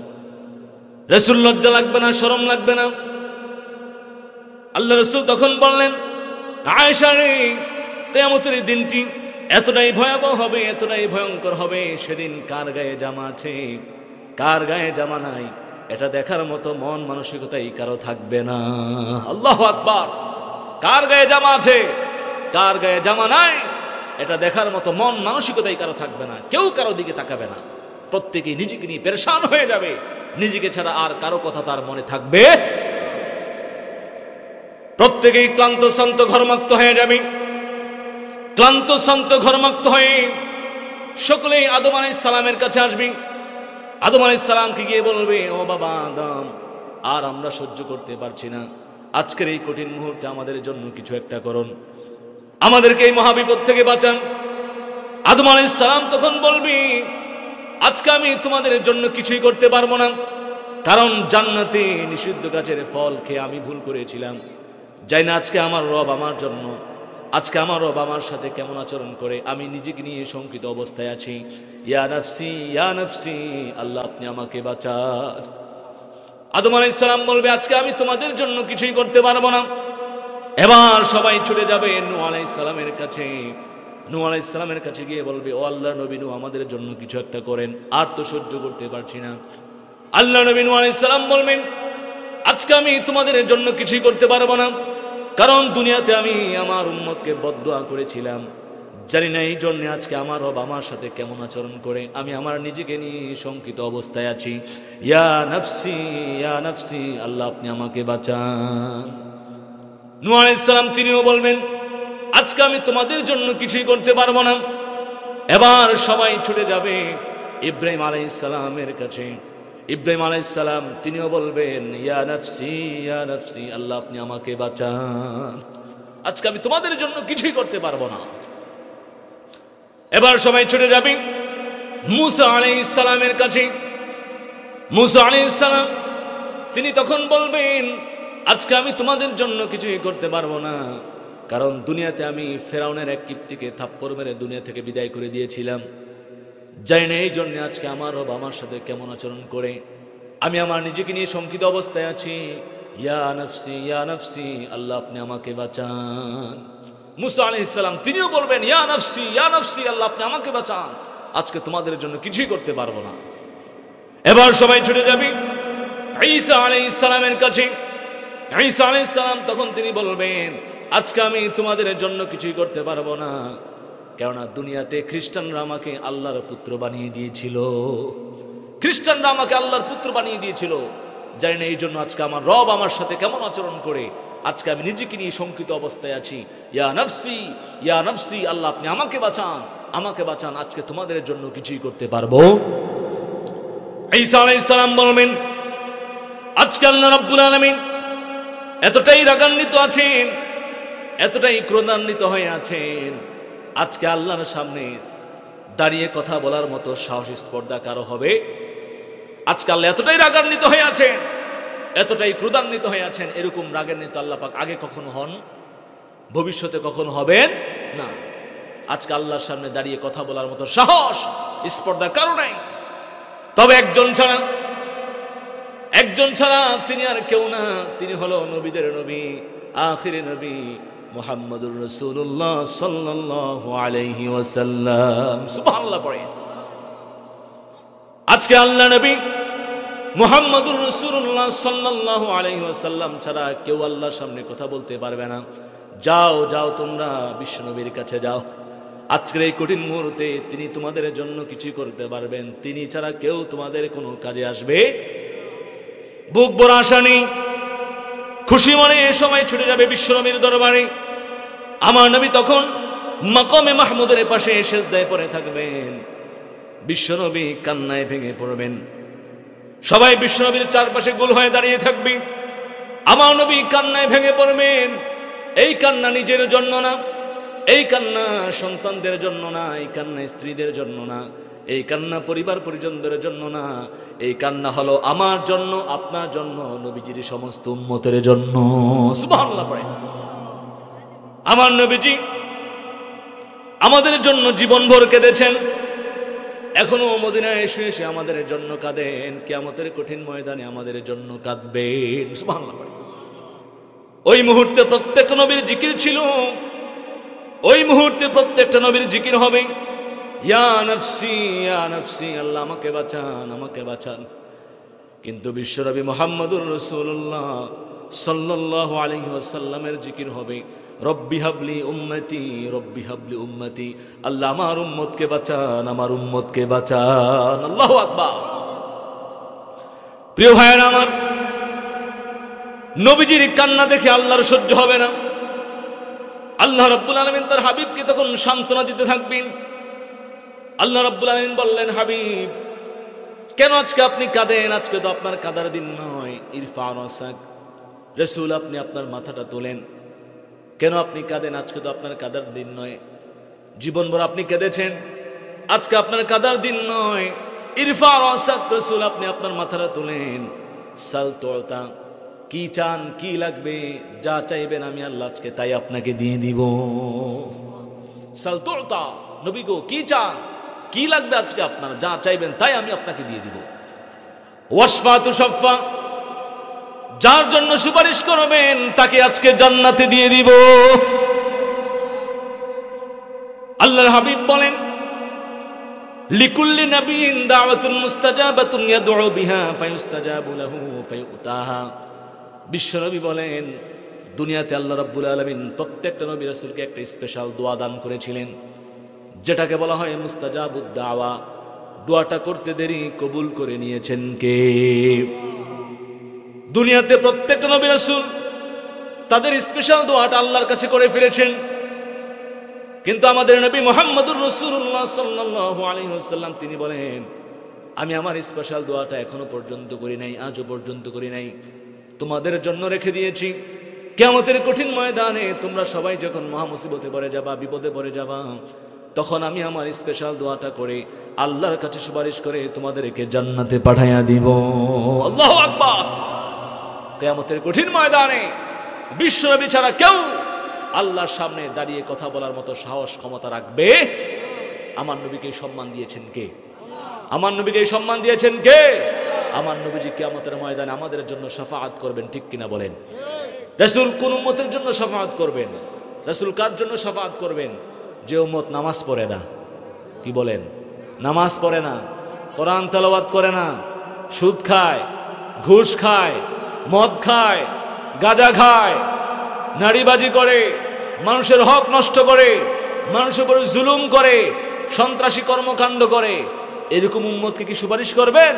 রাসূল, লজ্জা লাগবে না, শরম লাগবে না? আল্লাহ রাসূল তখন বললেন, আয়েশা রে, কিয়ামতের দিনটি এতটাই ভয়াবহ হবে, এতটাই ভয়ঙ্কর হবে, সেদিন কার গায়ে জামা আছে, কার গায়ে জামা নাই, এটা দেখার মতো মন মানসিকতাই কারো থাকবে না। আল্লাহু আকবার। কার গায়ে জামা আছে, কার গায়ে জামা নাই, এটা দেখার মতো মন মানসিকতাই কারো থাকবে না। কেউ কারো দিকে তাকাবে না, প্রত্যেকেই নিজেকে নিয়ে পেরেশান হয়ে যাবে, নিজেকে ছাড়া আর কারো কথা তার মনে থাকবে। প্রত্যেকেই ক্লান্ত শান্ত ঘরমাক্ত হয়ে যাবে। ক্লান্ত শান্ত ঘরমাক্ত হয়ে সকলেই আদম আলাইহিস সালামের কাছে আসবে। আদম আলাইহিস সালামকে গিয়ে বলবে, ও বাবা আদম, আর আমরা সহ্য করতে পারছি না, আজকের এই কঠিন মুহূর্তে আমাদের জন্য কিছু একটা করুন, আমাদেরকে এই মহাবিপদ থেকে বাঁচান। আদম আলাইহিস সালাম তখন বলবে, আজকে আমি তোমাদের জন্য কিছুই করতে পারবো না, কারণ জান্নাতে নিষিদ্ধ গাছের ফল খেয়ে আমি ভুল করেছিলাম। যাই না আজকে আমার রব আমার জন্য, আজকে আমার রব আমার সাথে কেমন আচরণ করে, আমি নিজেকে নিয়ে শঙ্কিত অবস্থায় আছি। ইয়া নাফসি, ইয়া নাফসি, আল্লাহ আপনি আমাকে বাঁচান। আদম আলাইহিস সালাম বলবে, আজকে আমি তোমাদের জন্য কিছুই করতে পারবো না। এবার সবাই ছুটে যাবে নূহ আলাইহিস সালামের কাছে। নূহ আলাইহিস সালামের কাছে গিয়ে বলবে, ও আল্লাহর নবী নূহ, আমাদের জন্য কিছু একটা করেন, আর তো সহ্য করতে পারছি না। আল্লাহ নবী নূহ আলাইহিস সালাম বলবেন, আজকে আমি তোমাদের জন্য কিছুই করতে পারবো না, কারণ দুনিয়াতে আমি আমার উম্মতকে বদদুয়া করেছিলাম, জানি না এই জন্য আজকে আমার রব আমার সাথে কেমন আচরণ করে। আমি আমার নিজেকে নিয়ে শঙ্কিত অবস্থায় আছি। ইয়া নাফসি, আল্লাহ আপনি আমাকে বাঁচান। নূহ আলাইহিস সালাম তিনিও বলবেন, আজকে আমি তোমাদের জন্য কিছুই করতে পারবো না। এবার সবাই ছুটে যাবে ইব্রাহিম আলাইহিস সালামের কাছে। ইব্রাহিম আলাইহিস সালাম তিনিও বলবেন, ইয়া নাফসি, আল্লাহ আপনি আমাকে বাঁচান, আজকে আমি তোমাদের জন্য কিছুই করতে পারবো না। এবার সবাই ছুটে যাবে মূসা আলাইহিস সালামের কাছে। মূসা আলাইহিস সালাম তিনি তখন বলবেন, আজকে আমি তোমাদের জন্য কিছুই করতে পারবো না, কারণ দুনিয়াতে আমি ফেরাউনের এক কিপ্তিকে থাপ্পড় মেরে দুনিয়া থেকে বিদায় করে দিয়েছিলাম। জানি না এই জন্য আজকে আমার রব আমার সাথে কেমন আচরণ করে। আমি আমার নিজেকে নিয়ে শঙ্কিত অবস্থায় আছি। ইয়া নাফসি, আল্লাহ আপনি আমাকে বাঁচান। মূসা আলাইহিস সালাম তিনিও বলবেন, ইয়া নাফসি, আল্লাহ আপনি আমাকে বাঁচান, আজকে তোমাদের জন্য কিছুই করতে পারবো না। এবার সবাই ছুটে যাবে ঈসা আলাইহিস সালামের কাছে। ঈসা আলাইহিস সালাম তখন তিনি বলবেন, আজকে আমি তোমাদের জন্য কিছুই করতে পারবো না, কেননা দুনিয়াতে খ্রিস্টানরা আমাকে আল্লাহর পুত্র বানিয়ে দিয়েছিল। খ্রিস্টানরা আমাকে আল্লাহর পুত্র বানিয়ে দিয়েছিল। জানি না এই জন্য আজকে আমার রব আমার সাথে কেমন আচরণ করে। আজকে আমি নিজেকে নিয়ে শঙ্কিত অবস্থায় আছি। ইয়া নাফসি, আল্লাহ আপনি আমাকে বাঁচান, আজকে তোমাদের জন্য কিছুই করতে পারবো। ঈসা আলাইহিস সালাম বলবেন, আজকে আল্লাহ রাব্বুল আলামিন এতটাই রাগান্বিত আছেন, এতটাই ক্রোধান্বিত হয়ে আছেন, আজকে আল্লাহর সামনে দাঁড়িয়ে কথা বলার মতো সাহস স্পর্ধা কারো হবে? আজকে আল্লাহ এতটাই রাগান্বিত হয়ে আছেন, এতটাই ক্রোধান্বিত হয়ে আছেন, এরকম রাগান্বিত আল্লাহ পাক আগে কখনো হন, ভবিষ্যতে কখনো হবেন না। আজকে আল্লাহর সামনে দাঁড়িয়ে কথা বলার মতো সাহস স্পর্ধা কারো নাই। তবে একজন ছাড়া তিনি আর কেউ না, তিনি হলো নবীদের নবী, আখিরে নবী মুহাম্মদুর রাসূলুল্লাহ সাল্লাল্লাহু আলাইহি ওয়াসাল্লাম। সুবহানাল্লাহ পড়েন। আজকে আল্লাহ নবী মুহাম্মদুর রাসূলুল্লাহ সাল্লাল্লাহু আলাইহি ওয়াসাল্লাম ছাড়া কেউ আল্লাহর সামনে কথা বলতে পারবে না। যাও তোমরা বিশ্ব নবীর কাছে যাও। আজকের এই কঠিন মুহূর্তে তিনি তোমাদের জন্য কিছু করতে পারবেন, তিনি ছাড়া কেউ তোমাদের কোনো কাজে আসবে। বুক ভরা আশা নেই, খুশি মনে এ সময় ছুটে যাবে বিশ্ব নবীর দরবারে। আমার নবী তখন মাকামে মাহমুদের পাশে সিজদায় পড়ে থাকবেন। বিশ্ব নবী কান্নায় ভেঙে পড়বেন। সবাই বিশ্ব নবীর চারপাশে গোল হয়ে দাঁড়িয়ে থাকবে। আমার নবী কান্নায় ভেঙে পড়বেন। এই কান্না নিজের জন্য না, এই কান্না সন্তানদের জন্য না, এই কান্না স্ত্রীদের জন্য না, এই কান্না পরিবার পরিজনদের জন্য না, এই কান্না হলো আমার জন্য, আপনার জন্য, নবীজির সমস্ত উম্মতের জন্য। সুবহানাল্লাহ পড়েন। আমার নবীজি আমাদের জন্য জীবনভর কেঁদেছেন, এখনো মদিনায় এসে আমাদের জন্য কাঁদেন, কিয়ামতের কঠিন ময়দানে আমাদের জন্য কাঁদবেন। সুবহানাল্লাহ পড়েন। ওই মুহূর্তে প্রত্যেকটা নবীর জিকির ছিল, ওই মুহূর্তে প্রত্যেকটা নবীর জিকির হবে, ইয়া নাফসি, আল্লাহ আমাকে বাঁচান। কিন্তু বিশ্বনবী মুহাম্মদুর রাসূলুল্লাহ সাল্লাল্লাহু আলাইহি ওয়াসাল্লামের জিকির হবে, রব্বি হাবলি উম্মতি, আল্লাহ আমার উম্মতকে বাঁচান। আল্লাহু আকবার। প্রিয় ভাইয়েরা আমার, নবীজির কান্না দেখে আল্লাহর সহ্য হবে না। আল্লাহ রাব্বুল আলামিন তার হাবিবকে তখন সান্ত্বনা দিতে থাকবেন। আল্লাহ রাব্বুল আলামিন বললেন, হাবিব কেন আজকে আপনি কাঁদেন? আজকে তো আপনার কাঁদার দিন নয়। ইরফা রাসাক, রাসূল আপনি আপনার মাথাটা তোলেন। কেন আপনি কাঁদেন? আজকে তো আপনার কাঁদার দিন নয়। জীবনভর আপনি কেঁদেছেন, আজকে আপনার কাঁদার দিন নয়। ইরফা রাসাক, রাসূল আপনি আপনার মাথাটা তোলেন। সাল তুতা, কি চান, কি লাগবে, যা চাইবেন আমি আল্লাহ আজকে তাই আপনাকে দিয়ে দিব। সাল তুতা, নবী গো কি চান, কি লাগবে আজকে আপনার, যা চাইবেন তাই আমি আপনাকে দিয়ে দিব। ওয়াসফা তুশাফা, যার জন্য সুপারিশ করবেন তাকে আজকে জান্নাতে দিয়ে দিব। আল্লাহর হাবিব বলেন, লিকুল্লি নাবিয়িন দাওয়াতুন মুস্তাজাবাতুন ইয়াদউ বিহা ফায়ুস্তাজাবু লাহু ফায়ুতাহা। বিশ্বনবী বলেন, দুনিয়াতে আল্লাহ রাব্বুল আলামিন প্রত্যেকটা নবী রাসূলকে একটা স্পেশাল দোয়া দান করেছিলেন, যেটাকে বলা হয় মুস্তাজাবুদ দাওয়া। দোয়াটা করতে দেরি কবুল করে নিয়েছেন কে? দুনিয়াতে প্রত্যেকটা নবী রাসূল তাদের স্পেশাল দোয়াটা আল্লাহর কাছে করে ফেলেছেন, কিন্তু আমাদের নবী মুহাম্মদুর রাসূলুল্লাহ সাল্লাল্লাহু আলাইহি ওয়াসাল্লাম তিনি বলেন, আমি আমার স্পেশাল দোয়াটা এখনো পর্যন্ত করি নাই, আজও পর্যন্ত করি নাই, তোমাদের জন্য রেখে দিয়েছি। কিয়ামতের কঠিন ময়দানে তোমরা সবাই যখন মহা মুসিবতে পড়ে যাবা, বিপদে পড়ে যাবা, তখন আমি আমার স্পেশাল দোয়াটা করে আল্লাহর কাছে সুপারিশ করে তোমাদেরকে জান্নাতে পাঠাইয়া দিব। আল্লাহু আকবার। কিয়ামতের কঠিন ময়দানে বিশ্বনবী ছাড়া কেউ আল্লাহর সামনে দাঁড়িয়ে কথা বলার মতো সাহস ক্ষমতা রাখবে? আমার নবীকে সম্মান দিয়েছেন কে? আমার নবীকে সম্মান দিয়েছেন কে? আমার নবীজি কিয়ামতের ময়দানে আমাদের জন্য শাফাআত করবেন, ঠিক কিনা বলেন? রাসূল কোন উম্মতের জন্য শাফাআত করবেন? রাসূল কার জন্য শাফাআত করবেন? যে উম্মত নামাজ পড়ে না। কি বলেন? নামাজ পড়ে না, কোরআন তেলাওয়াত করে না, সুদ খায়, ঘুষ খায়, মদ খায়, গাঁজা খায়, নারীবাজি করে, মানুষের হক নষ্ট করে, মানুষের উপর জুলুম করে, সন্ত্রাসী কর্মকাণ্ড করে, এরকম উম্মতকে কি সুপারিশ করবেন?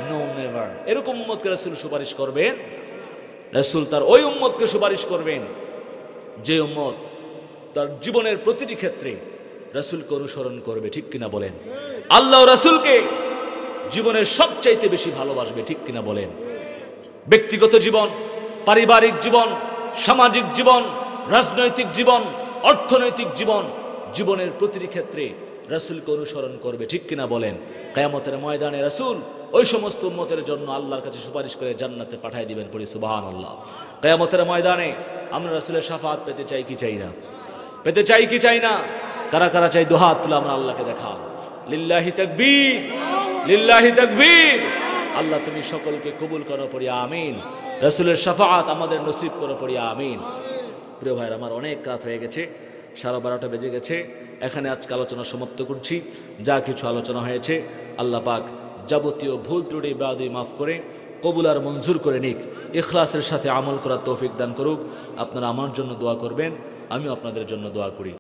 No, never. এরকম উম্মতকে রাসূল সুপারিশ করবেন? রাসূল তার ওই উম্মতকে সুপারিশ করবেন যে উম্মত তার জীবনের প্রতিটি ক্ষেত্রে রাসূলকে অনুসরণ করবে, ঠিক কিনা বলেন? আল্লাহ রাসূলকে জীবনের সবচাইতে বেশি ভালোবাসবে, ঠিক কিনা বলেন? ব্যক্তিগত জীবন, পারিবারিক জীবন, সামাজিক জীবন, রাজনৈতিক জীবন, অর্থনৈতিক জীবন, জীবনের প্রতিটি ক্ষেত্রে রাসূলকে অনুসরণ করবে, ঠিক কিনা বলেন? কিয়ামতের ময়দানে রাসূল ওই সমস্ত উম্মতের জন্য আল্লাহর কাছে সুপারিশ করে জান্নাতে পাঠিয়ে দিবেন, পড়ি সুবহানাল্লাহ। কিয়ামতের ময়দানে আমরা রাসূলের শাফাআত পেতে চাই কি চাই না? পেতে চাই কি চাই না? কারা কারা চাই? দুহাত তুলে আমরা আল্লাহকে দেখান। লিল্লাহি তাকবীর, লিল্লাহি তাকবীর। আল্লাহ তুমি সকলকে কবুল করো, পড়ি আমিন। রাসূলের শাফাআত আমাদের নসিব করো, পড়ি আমিন। প্রিয় ভাইরা আমার, অনেক রাত হয়ে গেছে, 12:30 বেজে গেছে। এখানে আজকে আলোচনা সমাপ্ত করছি। যা কিছু আলোচনা হয়েছে আল্লাহ পাক যাবতীয় ভুল ত্রুটি বাদি মাফ করে কবুল আর মঞ্জুর করে নিক, ইখলাসের সাথে আমল করার তৌফিক দান করুক। আপনারা আমার জন্য দোয়া করবেন, আমিও আপনাদের জন্য দোয়া করি।